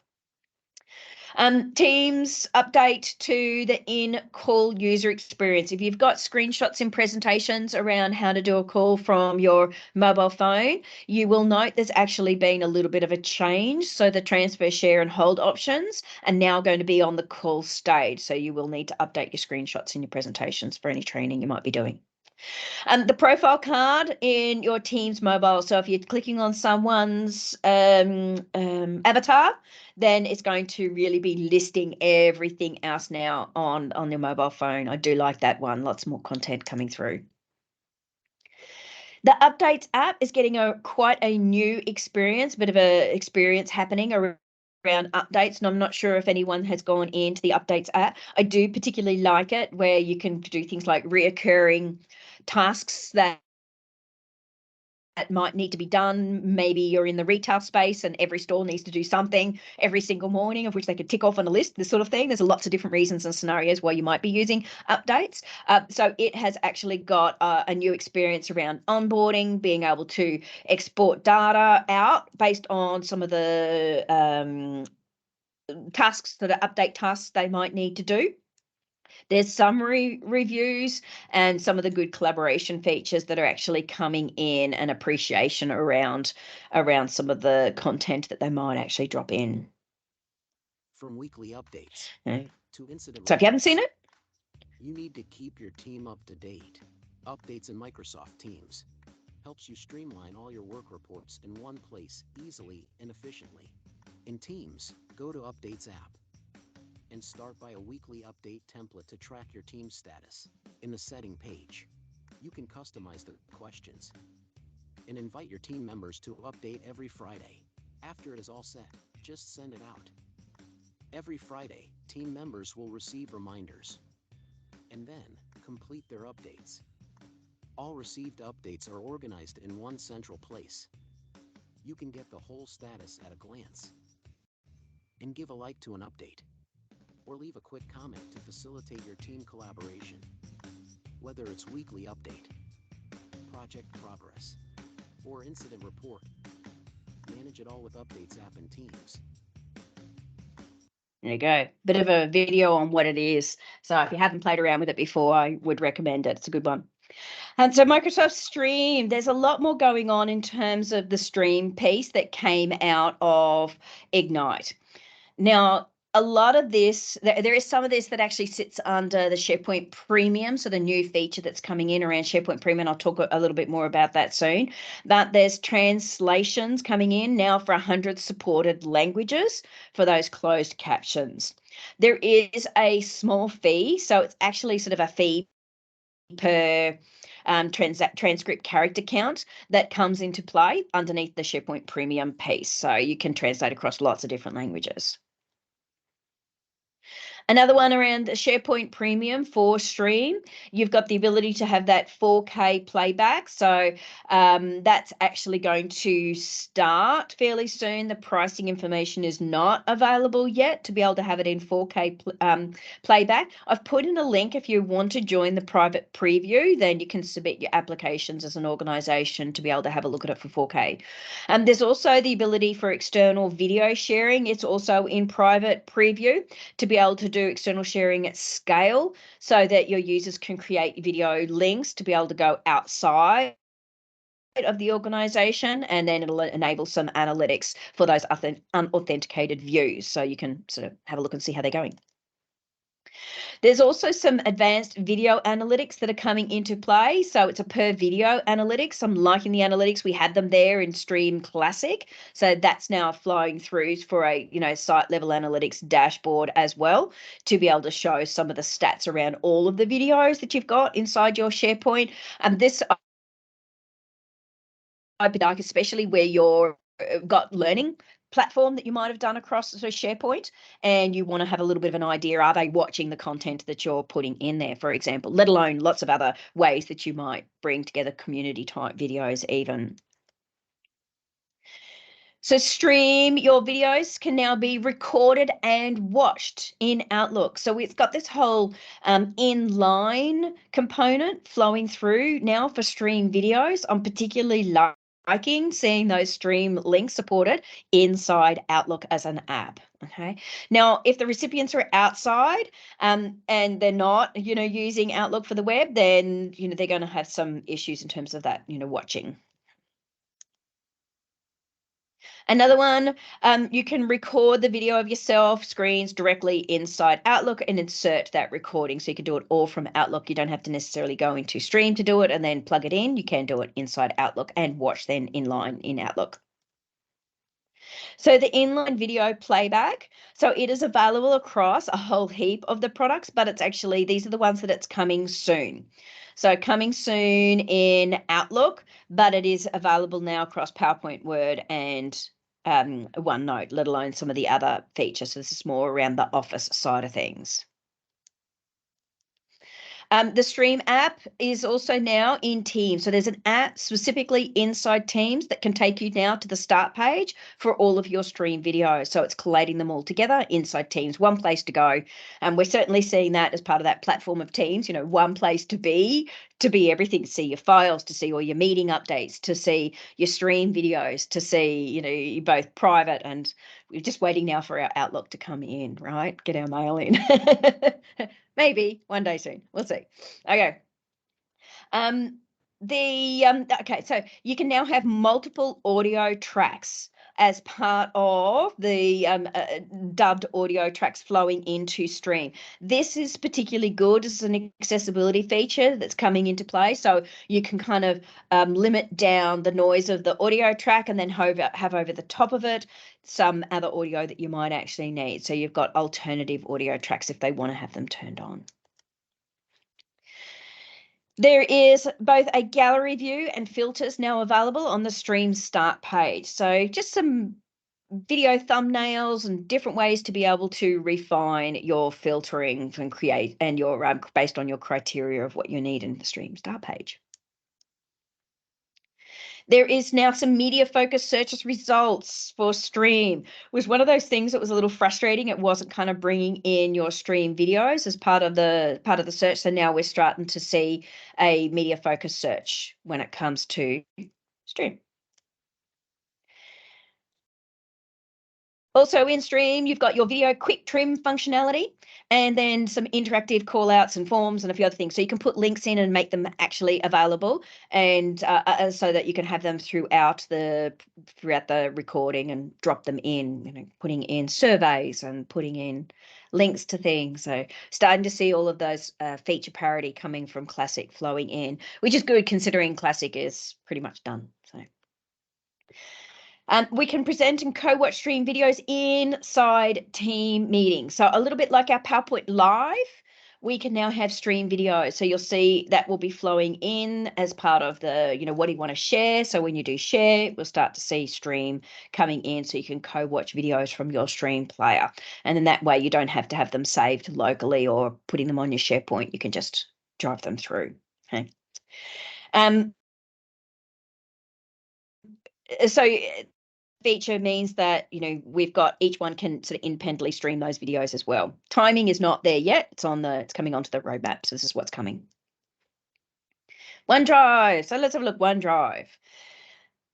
[SPEAKER 1] Teams update to the in-call user experience. If you've got screenshots and presentations around how to do a call from your mobile phone, you will note there's actually been a little bit of a change. So the transfer, share, and hold options are now going to be on the call stage. So you will need to update your screenshots in your presentations for any training you might be doing. The profile card in your Teams mobile. So if you're clicking on someone's avatar, then it's going to really be listing everything else now on your mobile phone. I do like that one. Lots more content coming through. The Updates app is getting quite a new experience, a bit of a experience happening around updates, and I'm not sure if anyone has gone into the Updates app. I do particularly like it, where you can do things like reoccurring tasks that might need to be done. Maybe you're in the retail space and every store needs to do something every single morning, of which they could tick off on a list, this sort of thing. There's lots of different reasons and scenarios why you might be using updates. So it has actually got a new experience around onboarding, being able to export data out based on some of the tasks that are update tasks they might need to do. There's summary reviews and some of the good collaboration features that are actually coming in, and appreciation around some of the content that they might actually drop in.
[SPEAKER 5] From weekly updates to incident.
[SPEAKER 1] So if you haven't seen it,
[SPEAKER 5] you need to keep your team up to date. Updates in Microsoft Teams helps you streamline all your work reports in one place easily and efficiently. In Teams, go to Updates app and start by a weekly update template to track your team status. In the setting page, you can customize the questions and invite your team members to update every Friday. After it is all set, just send it out. Every Friday, team members will receive reminders and then complete their updates. All received updates are organized in one central place. You can get the whole status at a glance and give a like to an update, or leave a quick comment to facilitate your team collaboration. Whether it's weekly update, project progress, or incident report, manage it all with Updates app and Teams.
[SPEAKER 1] there you go. Bit of a video on what it is. So if you haven't played around with it before, I would recommend it. It's a good one. And so Microsoft Stream, there's a lot more going on in terms of the Stream piece that came out of Ignite. Now, a lot of this, there is some of this that actually sits under the SharePoint Premium, so the new feature that's coming in around SharePoint Premium. I'll talk a little bit more about that soon. But there's translations coming in now for 100 supported languages for those closed captions. There is a small fee, so it's actually sort of a fee per transcript character count that comes into play underneath the SharePoint Premium piece. So you can translate across lots of different languages. Another one around the SharePoint Premium for Stream, you've got the ability to have that 4K playback. So that's actually going to start fairly soon. The pricing information is not available yet to be able to have it in 4K playback. I've put in a link if you want to join the private preview, then you can submit your applications as an organisation to be able to have a look at it for 4K. There's also the ability for external video sharing. It's also in private preview to be able to do external sharing at scale so that your users can create video links to be able to go outside of the organization, and then it'll enable some analytics for those unauthenticated views, so you can sort of have a look and see how they're going. There's also some advanced video analytics that are coming into play. So it's a per video analytics. I'm liking the analytics. We had them there in Stream Classic. So that's now flowing through for a, site level analytics dashboard as well, to be able to show some of the stats around all of the videos that you've got inside your SharePoint. And this, especially where you're got learning platform that you might have done across SharePoint, and you want to have a little bit of an idea, are they watching the content that you're putting in there, for example, let alone lots of other ways that you might bring together community type videos even. So Stream, your videos can now be recorded and watched in Outlook. So it's got this whole inline component flowing through now for Stream videos. I'm particularly liking seeing those Stream links supported inside Outlook as an app. Okay. Now, if the recipients are outside and they're not, using Outlook for the web, then, they're going to have some issues in terms of that, watching. Another one, you can record the video of yourself, screens directly inside Outlook and insert that recording. So you can do it all from Outlook. You don't have to necessarily go into Stream to do it and then plug it in. You can do it inside Outlook and watch then inline in Outlook. So the inline video playback, so it is available across a whole heap of the products, but it's actually, these are the ones that it's coming soon. So coming soon in Outlook, but it is available now across PowerPoint, Word, and OneNote, let alone some of the other features. So this is more around the Office side of things. The Stream app is also now in Teams. So there's an app specifically inside Teams that can take you now to the start page for all of your stream videos. So it's collating them all together inside Teams, one place to go. And we're certainly seeing that as part of that platform of Teams, one place to be everything, to see your files, to see all your meeting updates, to see your stream videos, to see, both private, and we're just waiting now for our Outlook to come in, right? Get our mail in. Maybe one day soon. We'll see. Okay. Okay, so you can now have multiple audio tracks as part of the dubbed audio tracks flowing into Stream. This is particularly good as an accessibility feature that's coming into play. So you can kind of limit down the noise of the audio track and then have over the top of it some other audio that you might actually need. So you've got alternative audio tracks if they want to have them turned on. There is both a gallery view and filters now available on the Stream start page. So just some video thumbnails and different ways to be able to refine your filtering and create, and your based on your criteria of what you need in the Stream start page. There is now some media focused search results for Stream. It was one of those things that was a little frustrating. It wasn't kind of bringing in your Stream videos as part of the search. So now we're starting to see a media focused search when it comes to Stream. Also in Stream, you've got your video quick trim functionality, and then some interactive call outs and forms and a few other things. So you can put links in and make them actually available, and so that you can have them throughout the recording and drop them in, putting in surveys and putting in links to things. So starting to see all of those feature parity coming from Classic flowing in, which is good considering Classic is pretty much done. So. We can present and co-watch stream videos inside team meetings. So a little bit like our PowerPoint Live, we can now have stream videos. So you'll see that will be flowing in as part of the, what do you want to share? So when you do share, we'll start to see stream coming in so you can co-watch videos from your stream player. And then that way you don't have to have them saved locally or putting them on your SharePoint. You can just drive them through. Okay. So feature means that we've got, each one can sort of independently stream those videos as well. Timing is not there yet. It's coming onto the roadmap. So this is what's coming. OneDrive. So let's have a look. OneDrive.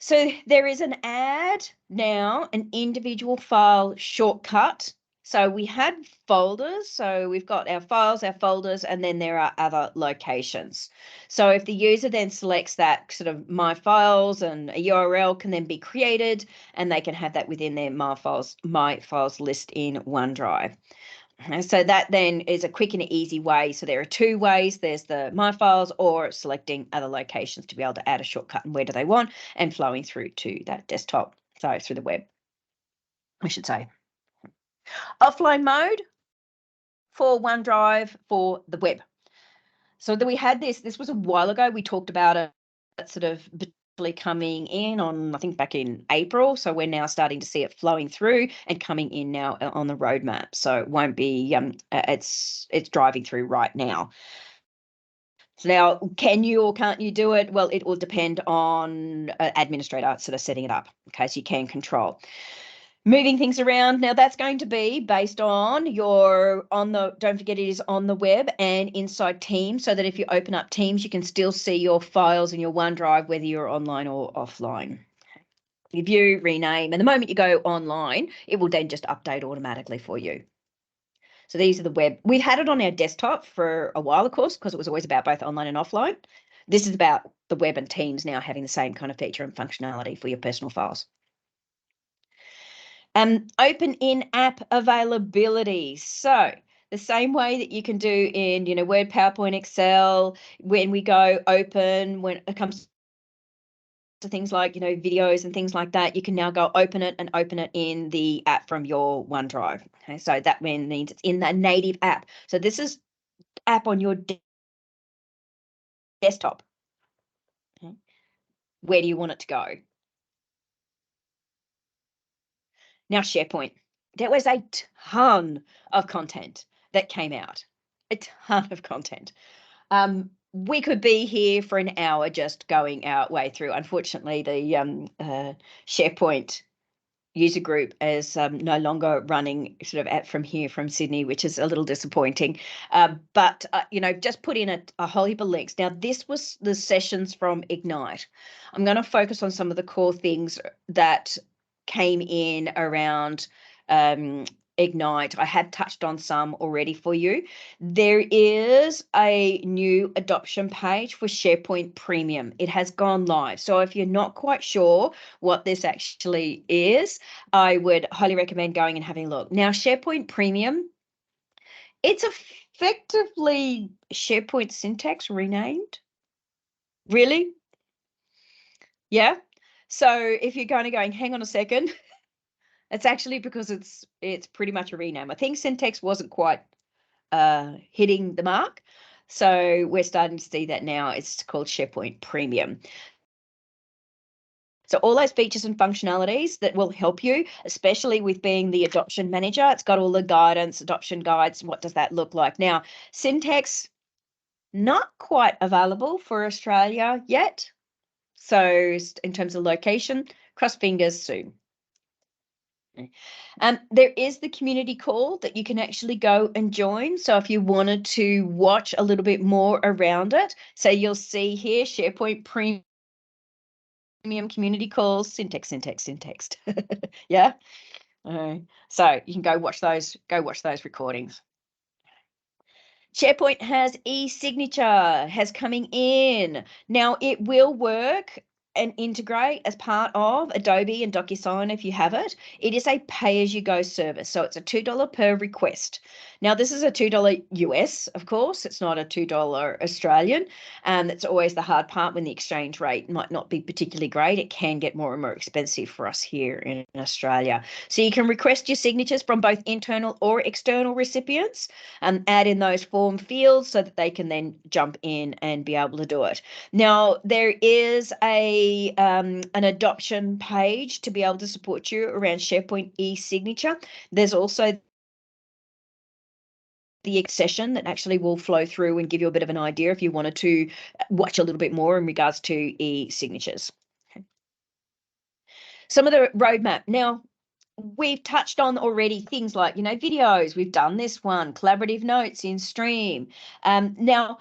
[SPEAKER 1] So there is an add now, an individual file shortcut. So we had folders. So we've got our files, our folders, and then there are other locations. So if the user then selects that sort of my files, and a URL can then be created, and they can have that within their my files list in OneDrive. So that then is a quick and easy way. So there are two ways. There's the my files or selecting other locations to be able to add a shortcut and where do they want, and flowing through to that desktop. So through the web, I should say. Offline mode for OneDrive for the web. So that we had this was a while ago. We talked about it sort of coming in on, I think, back in April. So we're now starting to see it flowing through and coming in now on the roadmap. So it won't be, it's driving through right now. So now, can you or can't you do it? Well, it will depend on administrator sort of setting it up. Okay, so you can control. Moving things around, now that's going to be based on don't forget it is on the web and inside Teams, so that if you open up Teams, you can still see your files in your OneDrive, whether you're online or offline. If you rename, and the moment you go online, it will then just update automatically for you. So these are the web. We had it on our desktop for a while, of course, because it was always about both online and offline. This is about the web and Teams now having the same kind of feature and functionality for your personal files. Open in-app availability. So the same way that you can do in, Word, PowerPoint, Excel, when we go open, when it comes of things like, videos and things like that, you can now go open it in the app from your OneDrive. Okay, so that means it's in the native app. So this is app on your desktop. Okay. Where do you want it to go? Now, SharePoint. There was a ton of content that came out. A ton of content. We could be here for an hour just going our way through. Unfortunately, the SharePoint user group is no longer running sort of from here from Sydney, which is a little disappointing. But just put in a whole heap of links. Now, this was the sessions from Ignite. I'm going to focus on some of the core things that came in around Ignite. I have touched on some already for you. There is a new adoption page for SharePoint Premium. It has gone live. So if you're not quite sure what this actually is, I would highly recommend going and having a look. Now, SharePoint Premium, it's effectively SharePoint Syntax renamed. Really? Yeah. So if you're going, hang on a second, it's actually because it's pretty much a rename. I think syntax wasn't quite hitting the mark. So we're starting to see that now. It's called SharePoint Premium. So all those features and functionalities that will help you, especially with being the adoption manager. It's got all the guidance, adoption guides. What does that look like? Now, syntax, not quite available for Australia yet. So in terms of location, cross fingers soon. There is the community call that you can actually go and join. So if you wanted to watch a little bit more around it, so you'll see here SharePoint Premium community calls, syntax. Yeah. So you can go watch those recordings. SharePoint has e-signature has coming in. Now it will work and integrate as part of Adobe and DocuSign if you have it. It is a pay-as-you-go service, so it's a $2 per request. Now, this is a $2 US, of course. It's not a $2 Australian. That's always the hard part when the exchange rate might not be particularly great. It can get more and more expensive for us here in Australia. So you can request your signatures from both internal or external recipients and add in those form fields so that they can then jump in and be able to do it. Now, there is an adoption page to be able to support you around SharePoint e-signature. There's also the session that actually will flow through and give you a bit of an idea if you wanted to watch a little bit more in regards to e-signatures. Okay. Some of the roadmap. Now, we've touched on already things like, videos. We've done this one, collaborative notes in Stream. Now,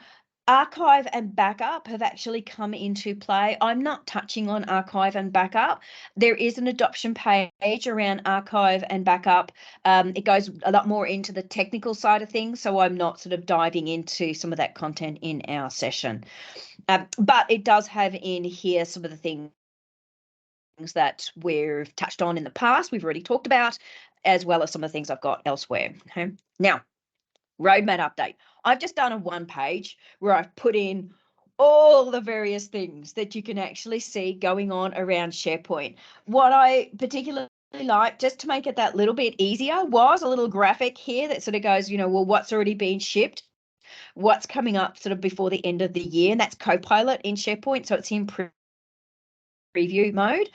[SPEAKER 1] archive and backup have actually come into play. I'm not touching on archive and backup. There is an adoption page around archive and backup. It goes a lot more into the technical side of things, so I'm not sort of diving into some of that content in our session. But it does have in here some of the things that we've touched on in the past, we've already talked about, as well as some of the things I've got elsewhere. Okay. Now, roadmap update. I've just done a one page where I've put in all the various things that you can actually see going on around SharePoint. What I particularly like, just to make it that little bit easier, was a little graphic here that sort of goes, well, what's already been shipped, what's coming up sort of before the end of the year, and that's Copilot in SharePoint, so it's in preview mode,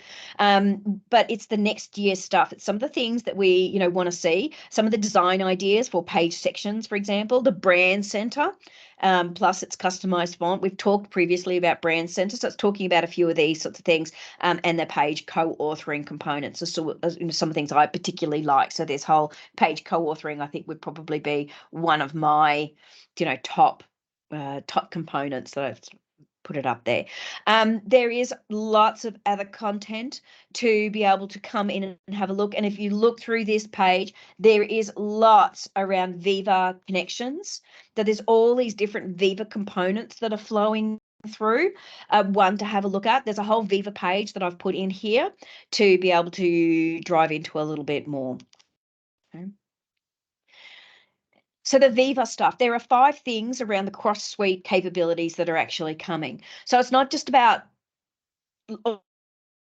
[SPEAKER 1] but it's the next year stuff. It's some of the things that we want to see, some of the design ideas for page sections, for example, the brand center, plus its customized font. We've talked previously about brand center, so it's talking about a few of these sorts of things, and the page co-authoring components are some of the things I particularly like. So this whole page co-authoring, I think, would probably be one of my top components that I've put it up there. There is lots of other content to be able to come in and have a look. And if you look through this page, there is lots around Viva connections. So there's all these different Viva components that are flowing through. One to have a look at. There's a whole Viva page that I've put in here to be able to drive into a little bit more. Okay. So the Viva stuff, there are 5 things around the cross-suite capabilities that are actually coming. So it's not just about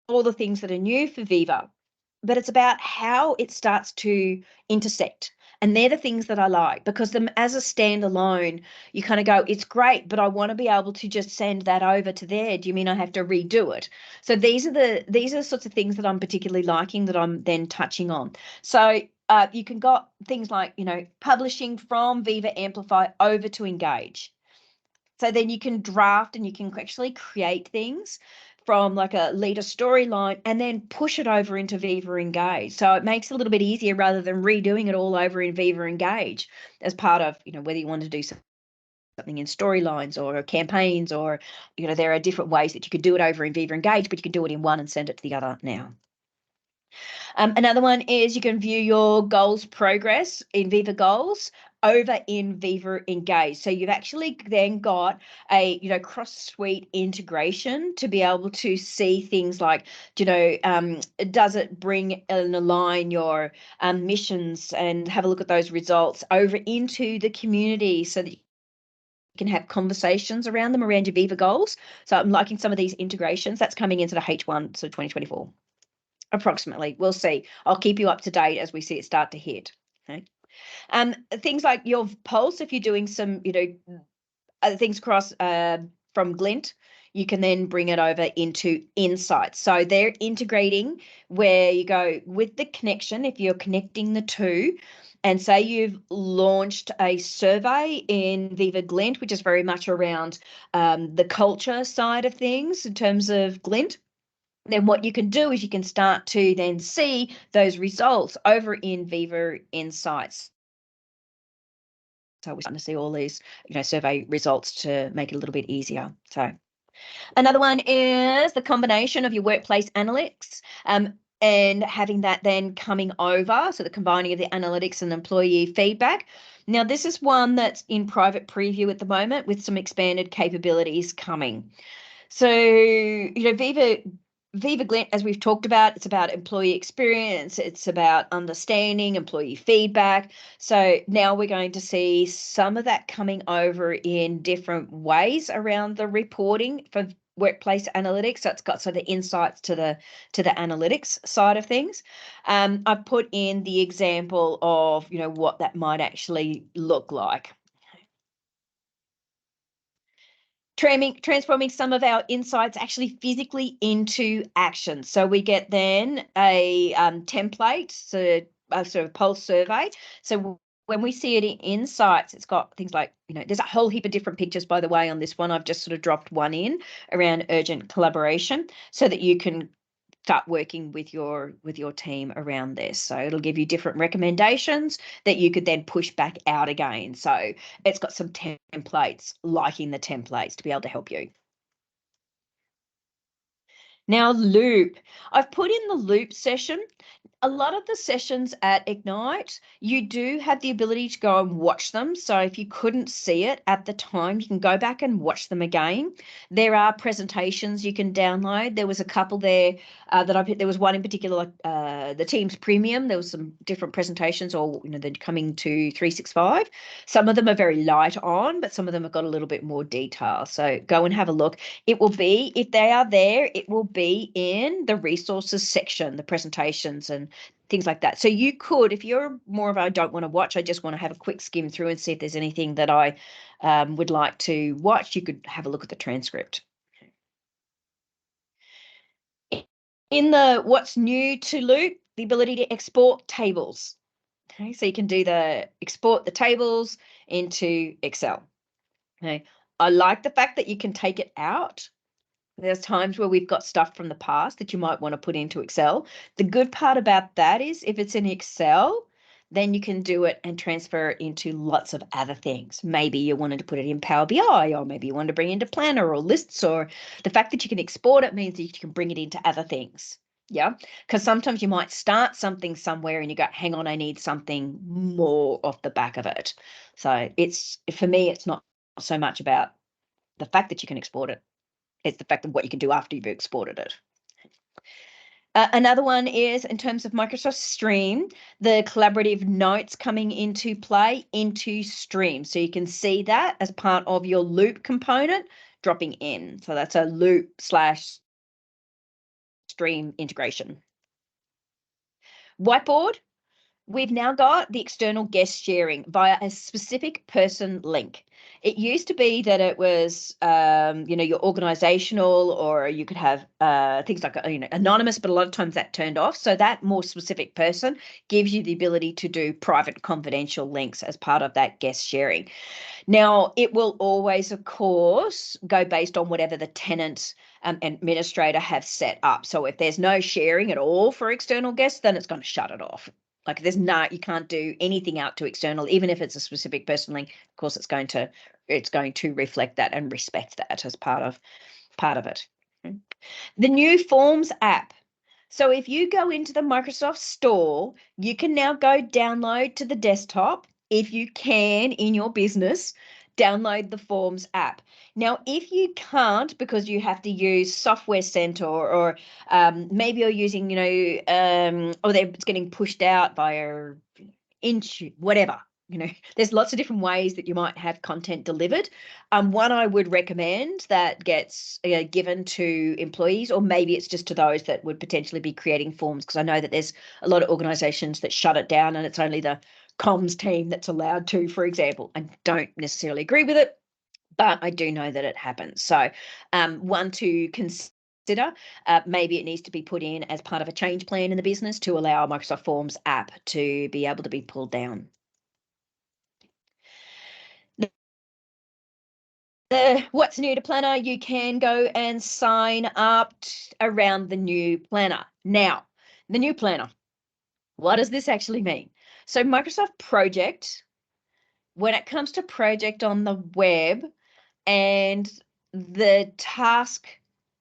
[SPEAKER 1] all the things that are new for Viva, but it's about how it starts to intersect. And they're the things that I like, because them as a standalone, you kind of go, it's great, but I want to be able to just send that over to there. Do you mean I have to redo it? So these are the sorts of things that I'm particularly liking, that I'm then touching on. So you can got things like, publishing from Viva Amplify over to Engage. So then you can draft and you can actually create things from like a leader storyline and then push it over into Viva Engage. So it makes it a little bit easier rather than redoing it all over in Viva Engage as part of, whether you want to do something in storylines or campaigns, or, there are different ways that you could do it over in Viva Engage, but you can do it in one and send it to the other now. Another one is you can view your goals progress in Viva Goals over in Viva Engage. So you've actually then got a, cross-suite integration to be able to see things like, does it bring and align your missions, and have a look at those results over into the community so that you can have conversations around them, around your Viva Goals. So I'm liking some of these integrations. That's coming into the H1, so 2024. Approximately. We'll see. I'll keep you up to date as we see it start to hit. Okay. Things like your pulse, if you're doing some, other things across from Glint, you can then bring it over into Insights. So they're integrating where you go with the connection, if you're connecting the two, and say you've launched a survey in Viva Glint, which is very much around the culture side of things in terms of Glint. Then what you can do is you can start to then see those results over in Viva Insights. So we're starting to see all these, survey results to make it a little bit easier. So another one is the combination of your workplace analytics and having that then coming over. So the combining of the analytics and employee feedback. Now, this is one that's in private preview at the moment with some expanded capabilities coming. So, Viva Glint, as we've talked about, it's about employee experience. It's about understanding employee feedback. So now we're going to see some of that coming over in different ways around the reporting for workplace analytics. So it's got the insights to the analytics side of things. I've put in the example of, what that might actually look like. Transforming some of our insights actually physically into action. So we get then a template, so a sort of pulse survey. So when we see it in Insights, it's got things like, there's a whole heap of different pictures, by the way, on this one. I've just sort of dropped one in around urgent collaboration so that you can start working with your team around this. So it'll give you different recommendations that you could then push back out again. So it's got some templates, liking the templates to be able to help you. Now, Loop. I've put in the Loop session. A lot of the sessions at Ignite, you do have the ability to go and watch them. So if you couldn't see it at the time, you can go back and watch them again. There are presentations you can download. There was a couple there there was one in particular, the Teams Premium. There was some different presentations, or they're coming to 365. Some of them are very light on, but some of them have got a little bit more detail. So go and have a look. It will be, if they are there, it will be in the resources section, the presentations and things like that. So you could, if you're more of a, I don't want to watch, I just want to have a quick skim through and see if there's anything that I would like to watch, you could have a look at the transcript. In the what's new to Loop, the ability to export tables. Okay, so you can do export the tables into Excel. Okay, I like the fact that you can take it out. There's times where we've got stuff from the past that you might want to put into Excel. The good part about that is if it's in Excel, then you can do it and transfer it into lots of other things. Maybe you wanted to put it in Power BI, or maybe you wanted to bring it into Planner or lists, or the fact that you can export it means that you can bring it into other things. Yeah, because sometimes you might start something somewhere and you go, hang on, I need something more off the back of it. So for me, it's not so much about the fact that you can export it. It's the fact of what you can do after you've exported it. Another one is in terms of Microsoft Stream, the collaborative notes coming into play into Stream. So you can see that as part of your Loop component dropping in. So that's a Loop /Stream stream integration. Whiteboard, we've now got the external guest sharing via a specific person link. It used to be that it was, your organizational, or you could have things like, anonymous, but a lot of times that turned off. So that more specific person gives you the ability to do private confidential links as part of that guest sharing. Now, it will always, of course, go based on whatever the tenant and administrator have set up. So if there's no sharing at all for external guests, then it's going to shut it off. Like if you can't do anything out to external, even if it's a specific person link, of course, it's going to reflect that and respect that as part of it. The new Forms app. So if you go into the Microsoft Store, you can now go download to the desktop, if you can in your business, download the Forms app. Now, if you can't because you have to use Software Center or maybe you're using, or it's getting pushed out via Intune, whatever. There's lots of different ways that you might have content delivered. One I would recommend that gets given to employees, or maybe it's just to those that would potentially be creating forms, because I know that there's a lot of organizations that shut it down and it's only the comms team that's allowed to, for example. I don't necessarily agree with it, but I do know that it happens. So one to consider, maybe it needs to be put in as part of a change plan in the business to allow Microsoft Forms app to be able to be pulled down. What's new to Planner, you can go and sign up around the new Planner. Now, the new Planner, what does this actually mean? So Microsoft Project, when it comes to Project on the web and the task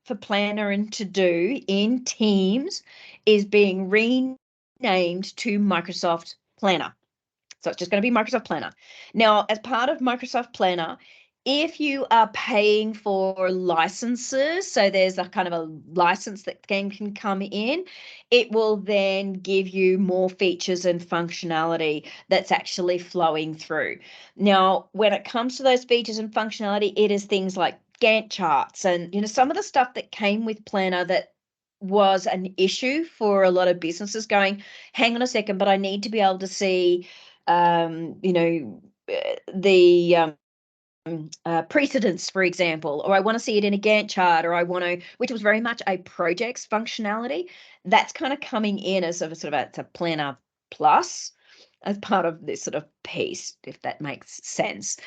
[SPEAKER 1] for Planner and to do in Teams is being renamed to Microsoft Planner. So it's just going to be Microsoft Planner. Now, as part of Microsoft Planner, if you are paying for licenses, so there's a kind of a license that can come in, it will then give you more features and functionality that's actually flowing through. Now, when it comes to those features and functionality, it is things like Gantt charts and, some of the stuff that came with Planner that was an issue for a lot of businesses going, hang on a second, but I need to be able to see the precedence, for example, or I want to see it in a Gantt chart, or I want to, which was very much a projects functionality. That's kind of coming in as it's a Planner Plus as part of this sort of piece, if that makes sense.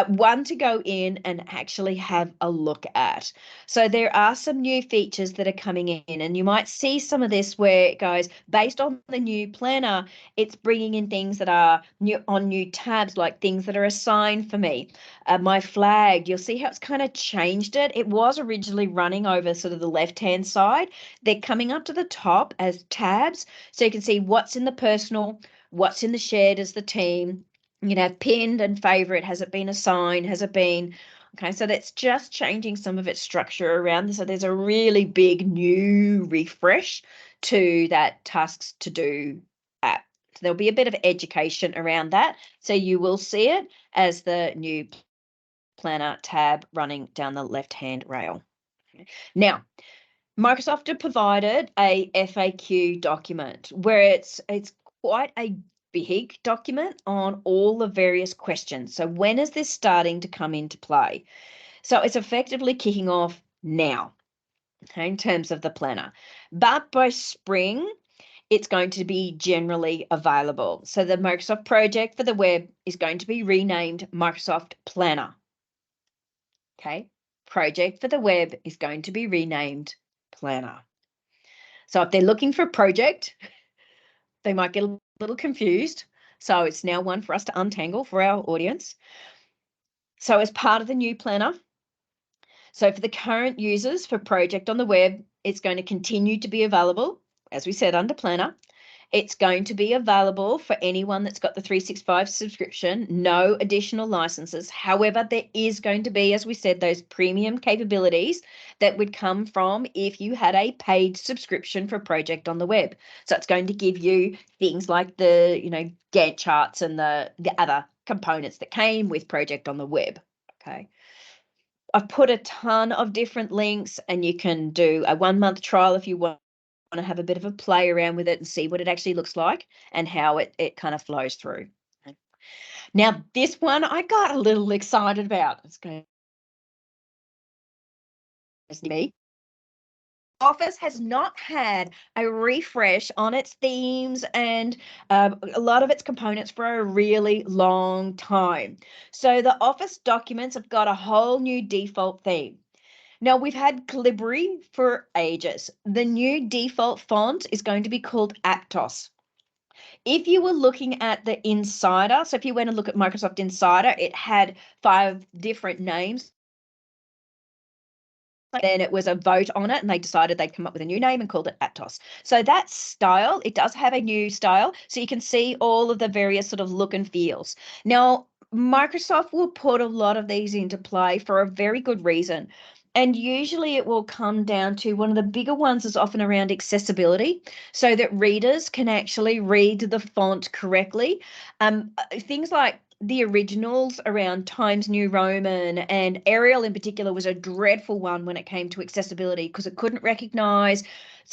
[SPEAKER 1] One to go in and actually have a look at. So there are some new features that are coming in, and you might see some of this where it goes, based on the new Planner, it's bringing in things that are new tabs, like things that are assigned for me. My flag, you'll see how it's kind of changed it. It was originally running over sort of the left-hand side. They're coming up to the top as tabs, so you can see what's in the personal, what's in the shared as the team. You can have pinned and favorite. Has it been assigned? Has it been? Okay, so that's just changing some of its structure around. So there's a really big new refresh to that tasks to do app. So there'll be a bit of education around that. So you will see it as the new Planner tab running down the left-hand rail. Now, Microsoft have provided a FAQ document where it's quite a big document on all the various questions. So when is this starting to come into play? So it's effectively kicking off now, okay, in terms of the Planner. But by spring, it's going to be generally available. So the Microsoft project for the web is going to be renamed Microsoft Planner. Okay, project for the web is going to be renamed Planner. So if they're looking for a project, they might get a little confused. So it's now one for us to untangle for our audience. So as part of the new Planner, so for the current users for project on the web, it's going to continue to be available, as we said, under Planner. It's going to be available for anyone that's got the 365 subscription, no additional licenses. However, there is going to be, as we said, those premium capabilities that would come from if you had a paid subscription for project on the web. So it's going to give you things like the, Gantt charts and the other components that came with project on the web. Okay. I've put a ton of different links, and you can do a 1-month trial if you want to have a bit of a play around with it and see what it actually looks like and how it kind of flows through. Okay. Now, this one I got a little excited about. It's going to be. Office has not had a refresh on its themes and a lot of its components for a really long time. So the Office documents have got a whole new default theme. Now, we've had Calibri for ages. The new default font is going to be called Aptos. If you were looking at the Insider, so if you went and look at Microsoft Insider, it had 5 different names. Then it was a vote on it and they decided they'd come up with a new name and called it Aptos. So that style, it does have a new style. So you can see all of the various sort of look and feels. Now, Microsoft will put a lot of these into play for a very good reason. And usually it will come down to one of the bigger ones is often around accessibility so that readers can actually read the font correctly. Things like the originals around Times New Roman and Arial in particular was a dreadful one when it came to accessibility because it couldn't recognize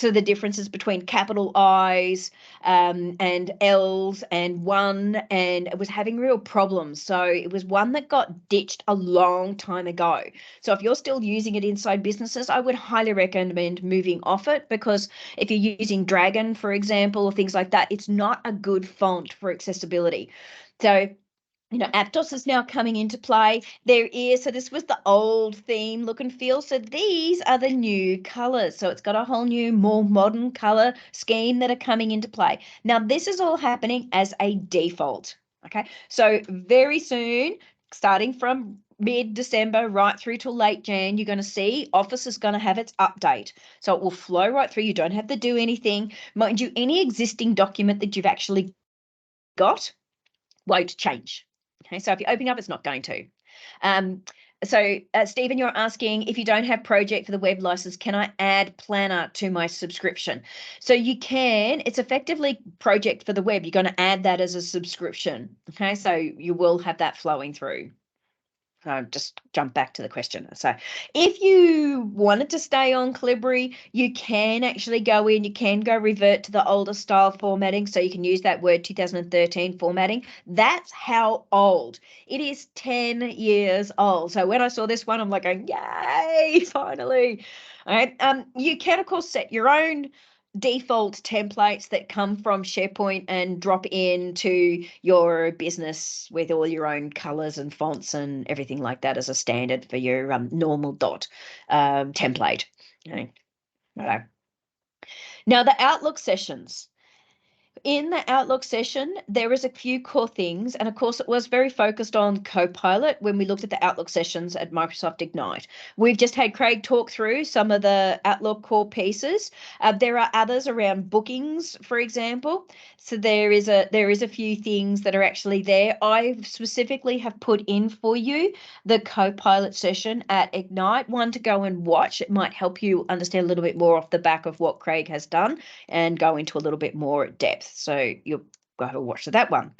[SPEAKER 1] the differences between capital I's and L's and one, and it was having real problems. So it was one that got ditched a long time ago. So if you're still using it inside businesses, I would highly recommend moving off it because if you're using Dragon, for example, or things like that, it's not a good font for accessibility. So Aptos is now coming into play. So this was the old theme look and feel. So these are the new colors. So it's got a whole new, more modern color scheme that are coming into play. Now, this is all happening as a default. Okay, so very soon, starting from mid-December right through till late Jan, you're going to see Office is going to have its update. So it will flow right through. You don't have to do anything. Mind you, any existing document that you've actually got won't change. Okay, so if you're opening up, it's not going to. Stephen, you're asking, if you don't have project for the web license, can I add planner to my subscription? So you can. It's effectively project for the web. You're going to add that as a subscription. Okay, so you will have that flowing through. Just jump back to the question. So if you wanted to stay on Calibri, you can actually go in, you can go revert to the older style formatting. So you can use that Word 2013 formatting. That's how old. It is 10 years old. So when I saw this one, I'm like going, yay, finally. All right. You can, of course, set your own default templates that come from SharePoint and drop into your business with all your own colors and fonts and everything like that as a standard for your normal dot template. Okay. Right. Now, the Outlook sessions. In the Outlook session, there is a few core things, and of course, it was very focused on Copilot when we looked at the Outlook sessions at Microsoft Ignite. We've just had Craig talk through some of the Outlook core pieces. There are others around bookings, for example. So there is a few things that are actually there. I specifically have put in for you the Copilot session at Ignite, one to go and watch. It might help you understand a little bit more off the back of what Craig has done and go into a little bit more depth. So you'll go have a watch of that one.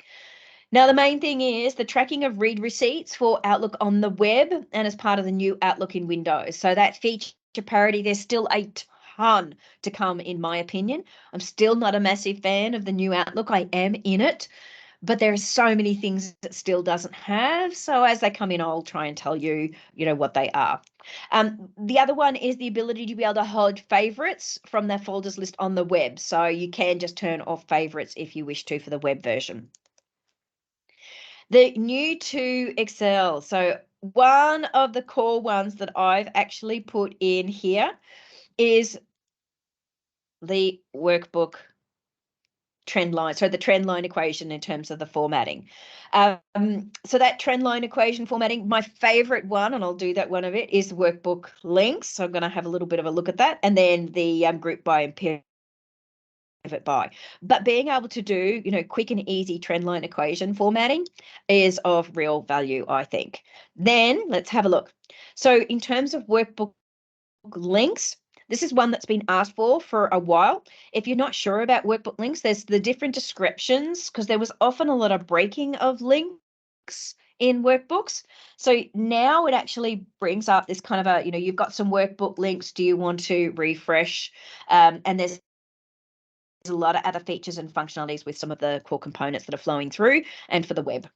[SPEAKER 1] Now, the main thing is the tracking of read receipts for Outlook on the web and as part of the new Outlook in Windows. So that feature parity, there's still a ton to come, in my opinion. I'm still not a massive fan of the new Outlook. I am in it, but there are so many things it still doesn't have. So as they come in, I'll try and tell you, what they are. The other one is the ability to be able to hold favorites from their folders list on the web. So you can just turn off favorites if you wish to for the web version. The new to Excel. So one of the core ones that I've actually put in here is the workbook trend line, so the trend line equation in terms of the formatting. So that trend line equation formatting, my favorite one, and I'll do that one of it, is workbook links. So I'm going to have a little bit of a look at that, and then the group by and pivot by. But being able to do, quick and easy trend line equation formatting is of real value, I think. Then let's have a look. So in terms of workbook links, this is one that's been asked for a while. If you're not sure about workbook links, there's the different descriptions, because there was often a lot of breaking of links in workbooks. So now it actually brings up this kind of you've got some workbook links. Do you want to refresh? And there's a lot of other features and functionalities with some of the core components that are flowing through and for the web.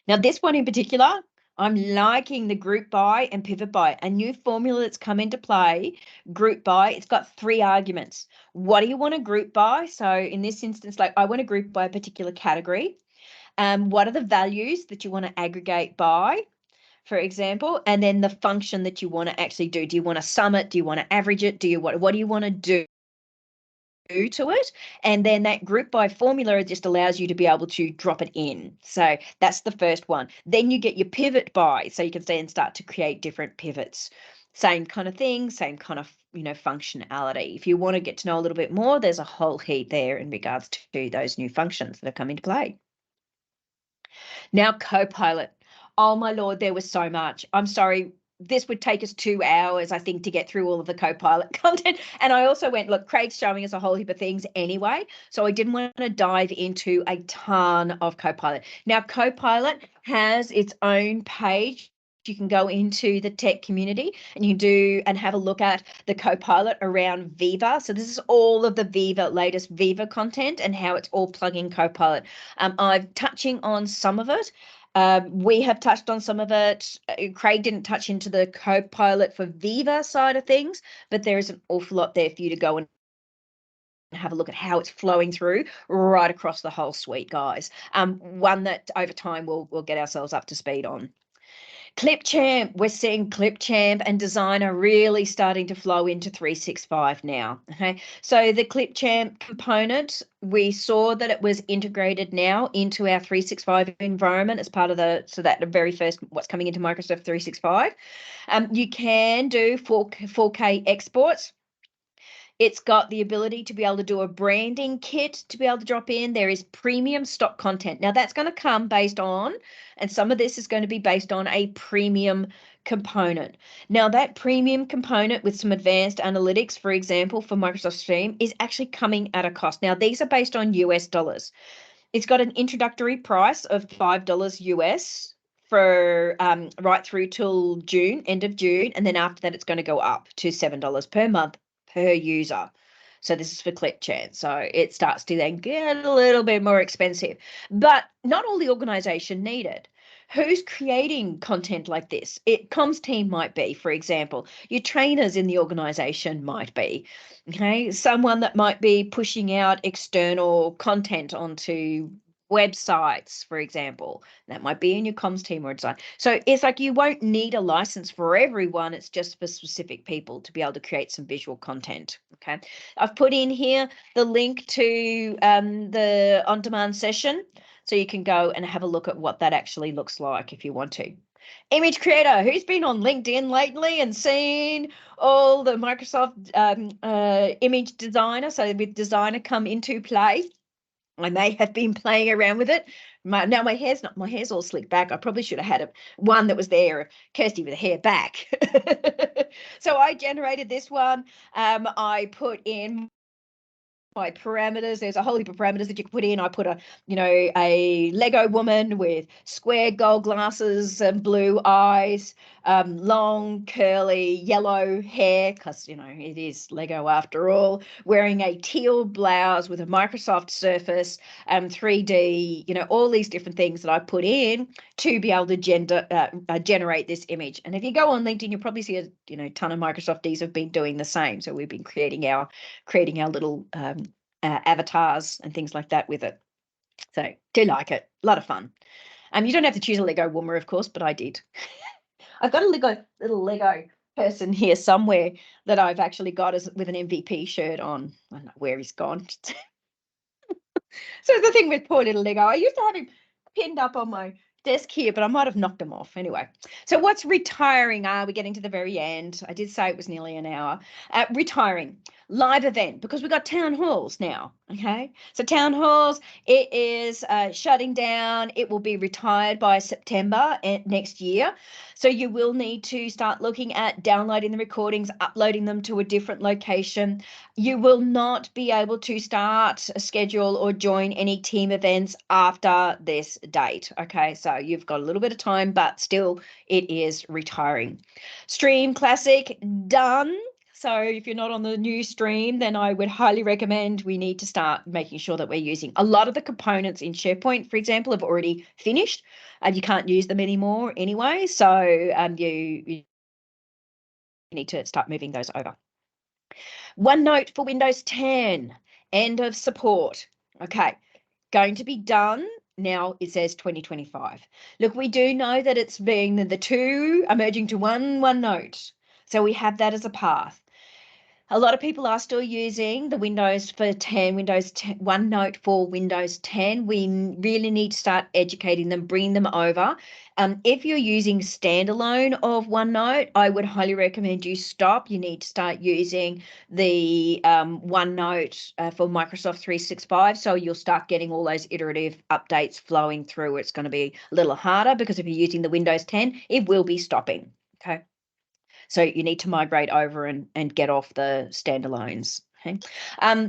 [SPEAKER 1] Now, this one in particular, I'm liking the group by and pivot by, a new formula that's come into play. Group by, it's got 3 arguments. What do you want to group by? So in this instance, like I want to group by a particular category. What are the values that you want to aggregate by, for example, and then the function that you want to actually do. Do you want to sum it? Do you want to average it? What do you want to do to it? And then that group by formula just allows you to be able to drop it in. So that's the first one. Then you get your pivot by, so you can then start to create different pivots. Same kind of thing, same kind of functionality. If you want to get to know a little bit more, there's a whole heap there in regards to those new functions that have come into play. Now, Copilot. Oh my Lord, there was so much. I'm sorry. This would take us 2 hours, I think, to get through all of the Copilot content. And I also went, look, Craig's showing us a whole heap of things anyway. So I didn't want to dive into a ton of Copilot. Now, Copilot has its own page. You can go into the tech community and you do and have a look at the Copilot around Viva. So this is all of the Viva, latest Viva content and how it's all plugging Copilot. I'm touching on some of it. We have touched on some of it. Craig didn't touch into the Copilot for Viva side of things, but there is an awful lot there for you to go and have a look at how it's flowing through right across the whole suite, guys. One that over time we'll get ourselves up to speed on. Clipchamp, we're seeing Clipchamp and Designer really starting to flow into 365 now. Okay, so the Clipchamp component, we saw that it was integrated now into our 365 environment as part of the very first what's coming into Microsoft 365. You can do 4K exports. It's got the ability to be able to do a branding kit to be able to drop in. There is premium stock content. Now that's going to come based on, and some of this is going to be based on a premium component. Now that premium component with some advanced analytics, for example, for Microsoft Stream is actually coming at a cost. Now these are based on US dollars. It's got an introductory price of $5 US for right through till June, end of June. And then after that, it's going to go up to $7 per month per user. So this is for Clipchamp. So it starts to then get a little bit more expensive, but not all the organization need it. Who's creating content like this? Comms team might be, for example, your trainers in the organization might be, okay? Someone that might be pushing out external content onto websites, for example, that might be in your comms team or design. So it's like you won't need a license for everyone. It's just for specific people to be able to create some visual content. Okay, I've put in here the link to the on-demand session, so you can go and have a look at what that actually looks like if you want to. Image creator, who's been on LinkedIn lately and seen all the Microsoft image designer? So with designer come into play. I may have been playing around with it. My hair's all slicked back. I probably should have had one that was there, Kirsty with the hair back. So I generated this one. I put in my parameters. There's a whole heap of parameters that you can put in. I put a Lego woman with square gold glasses and blue eyes, long curly yellow hair, because it is Lego after all, wearing a teal blouse with a Microsoft Surface, 3D, all these different things that I put in to be able to generate this image. And if you go on LinkedIn, you'll probably see a ton of Microsofties have been doing the same. So we've been creating our little avatars and things like that with it. So do like it, a lot of fun. You don't have to choose a Lego woman, of course, but I did. I've got a little Lego person here somewhere that I've actually got with an MVP shirt on. I don't know where he's gone. So the thing with poor little Lego, I used to have him pinned up on my desk here, but I might have knocked him off anyway. So what's retiring? We're getting to the very end. I did say it was nearly an hour. Retiring, live event, because we've got town halls now. Okay, so town halls, it is shutting down. It will be retired by September next year. So you will need to start looking at downloading the recordings, uploading them to a different location. You will not be able to start, schedule or join any team events after this date. Okay, so you've got a little bit of time, but still it is retiring. Stream Classic, done. So if you're not on the new stream, then I would highly recommend we need to start making sure that we're using a lot of the components in SharePoint, for example, have already finished and you can't use them anymore anyway. So you need to start moving those over. OneNote for Windows 10, end of support. Okay, going to be done. Now it says 2025. Look, we do know that it's being the two are merging to one OneNote. So we have that as a path. A lot of people are still using the Windows 10, OneNote for Windows 10. We really need to start educating them, bring them over. If you're using standalone of OneNote, I would highly recommend you stop. You need to start using the OneNote for Microsoft 365. So you'll start getting all those iterative updates flowing through. It's going to be a little harder because if you're using the Windows 10, it will be stopping. Okay. So you need to migrate over and get off the standalones. Okay.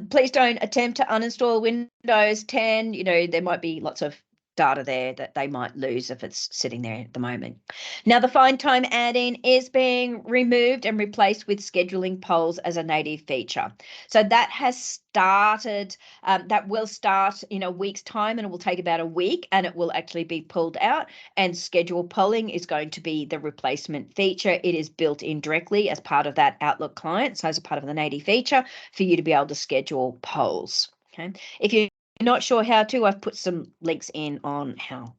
[SPEAKER 1] Please don't attempt to uninstall Windows 10. You know, there might be lots of data there that they might lose if it's sitting there at the moment. Now, the Find Time add-in is being removed and replaced with scheduling polls as a native feature. So that has started, that will start in a week's time, and it will take about a week, and it will actually be pulled out, and schedule polling is going to be the replacement feature. It is built in directly as part of that Outlook client, so as a part of the native feature for you to be able to schedule polls. Okay. If you're not sure how to, I've put some links in on how.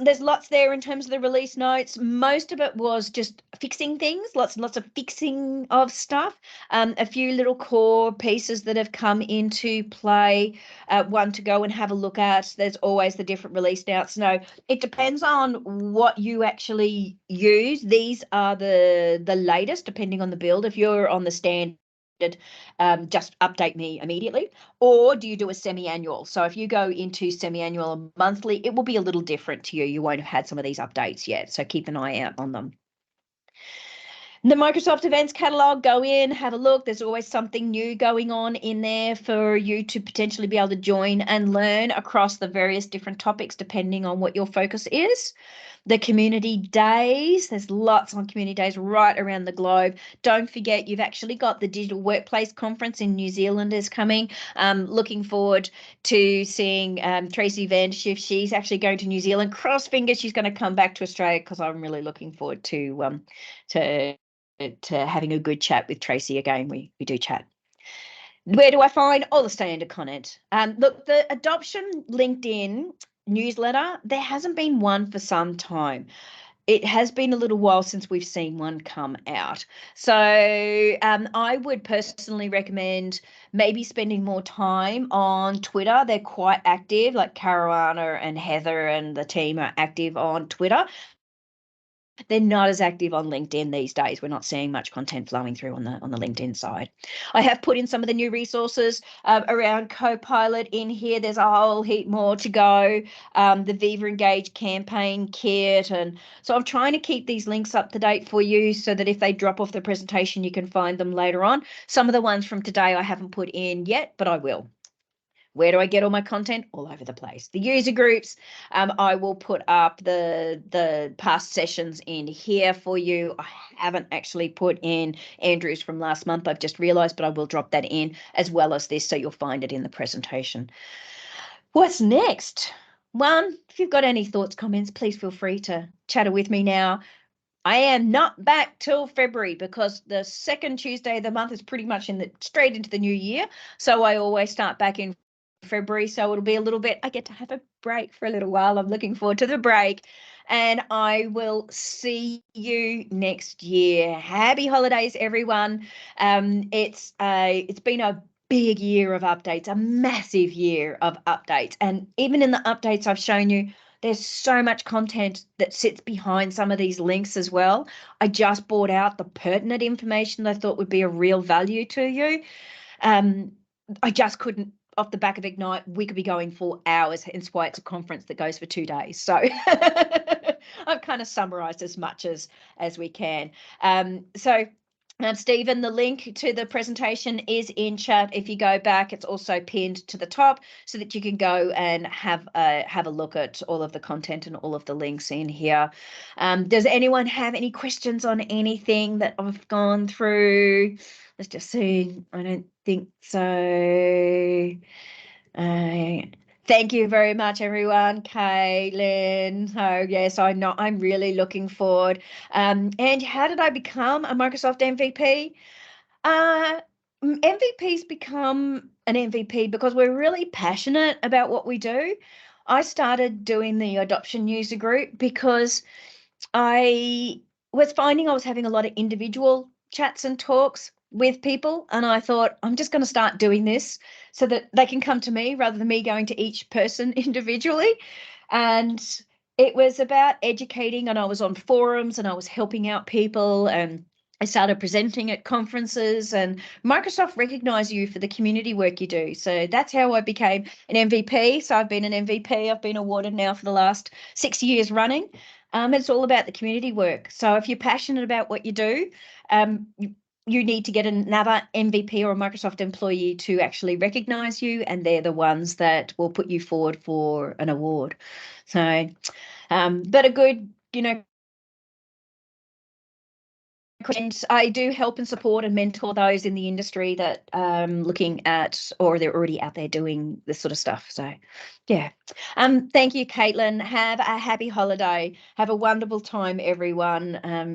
[SPEAKER 1] There's lots there in terms of the release notes. Most of it was just fixing things, lots and lots of fixing of stuff. A few little core pieces that have come into play, one to go and have a look at. There's always the different release notes. No, it depends on what you actually use. These are the latest, depending on the build. If you're on the standard, just update me immediately, or do you do a semi-annual? So if you go into semi-annual or monthly, it will be a little different to you. You won't have had some of these updates yet, so keep an eye out on them. The Microsoft Events Catalog, go in, have a look. There's always something new going on in there for you to potentially be able to join and learn across the various different topics, depending on what your focus is. The community days, there's lots on community days right around the globe. Don't forget, you've actually got the Digital Workplace Conference in New Zealand is coming. Looking forward to seeing Tracy Vanderschiff. She's actually going to New Zealand. Cross fingers she's going to come back to Australia, because I'm really looking forward to having a good chat with Tracy again. We do chat. Where do I find all the standard content? Look, the Adoption LinkedIn newsletter, there hasn't been one for some time. It has been a little while since we've seen one come out. So I would personally recommend maybe spending more time on Twitter. They're quite active, like Caruana and Heather and the team are active on Twitter. They're not as active on LinkedIn these days. We're not seeing much content flowing through on the LinkedIn side. I have put in some of the new resources around Copilot in here. There's a whole heap more to go. The Viva Engage campaign kit. And so I'm trying to keep these links up to date for you so that if they drop off the presentation, you can find them later on. Some of the ones from today I haven't put in yet, but I will. Where do I get all my content? All over the place. The user groups, I will put up the past sessions in here for you. I haven't actually put in Andrew's from last month. I've just realized, but I will drop that in as well as this, so you'll find it in the presentation. What's next? One, if you've got any thoughts, comments, please feel free to chatter with me now. I am not back till February, because the second Tuesday of the month is pretty much straight into the new year. So I always start back in February, so it'll be a little bit, I get to have a break for a little while. I'm looking forward to the break, and I will see you next year. Happy holidays, everyone. It's been a big year of updates, a massive year of updates, and even in the updates I've shown you, there's so much content that sits behind some of these links as well. I just brought out the pertinent information that I thought would be a real value to you. I just couldn't, off the back of Ignite, we could be going for hours, hence why it's a conference that goes for 2 days. So I've kind of summarized as much as we can. So Stephen, the link to the presentation is in chat. If you go back, it's also pinned to the top so that you can go and have a look at all of the content and all of the links in here. Does anyone have any questions on anything that I've gone through? Let's just see. I don't think so. Thank you very much, everyone. Caitlin. So yes, I know I'm really looking forward. And how did I become a Microsoft MVP? MVPs become an MVP because we're really passionate about what we do. I started doing the adoption user group because I was finding I was having a lot of individual chats and talks with people, and I thought I'm just going to start doing this so that they can come to me rather than me going to each person individually. And it was about educating, and I was on forums and I was helping out people, and I started presenting at conferences, and Microsoft recognise you for the community work you do. So that's how I became an MVP. So I've been an MVP. I've been awarded now for the last 6 years running. It's all about the community work. So if you're passionate about what you do, you need to get another MVP or a Microsoft employee to actually recognise you, and they're the ones that will put you forward for an award. So, but a good, questions. I do help and support and mentor those in the industry that looking at, or they're already out there doing this sort of stuff. So yeah. Thank you, Caitlin. Have a happy holiday. Have a wonderful time, everyone.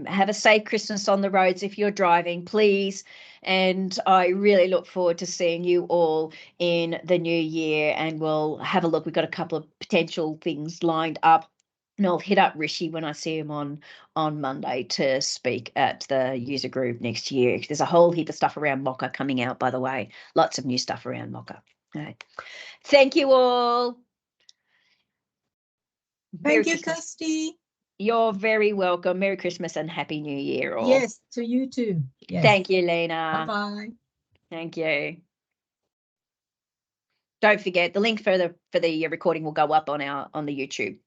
[SPEAKER 1] Have a safe Christmas on the roads if you're driving, please. And I really look forward to seeing you all in the new year, and we'll have a look. We've got a couple of potential things lined up. And I'll hit up Rishi when I see him on Monday to speak at the user group next year. There's a whole heap of stuff around Mocha coming out, by the way. Lots of new stuff around Mocha. Right. Thank you all.
[SPEAKER 6] Thank you, Kirsty.
[SPEAKER 1] You're very welcome. Merry Christmas and Happy New Year all.
[SPEAKER 6] Yes, to you too. Yes.
[SPEAKER 1] Thank you, Lena.
[SPEAKER 6] Bye-bye.
[SPEAKER 1] Thank you. Don't forget, the link for the recording will go up on the YouTube.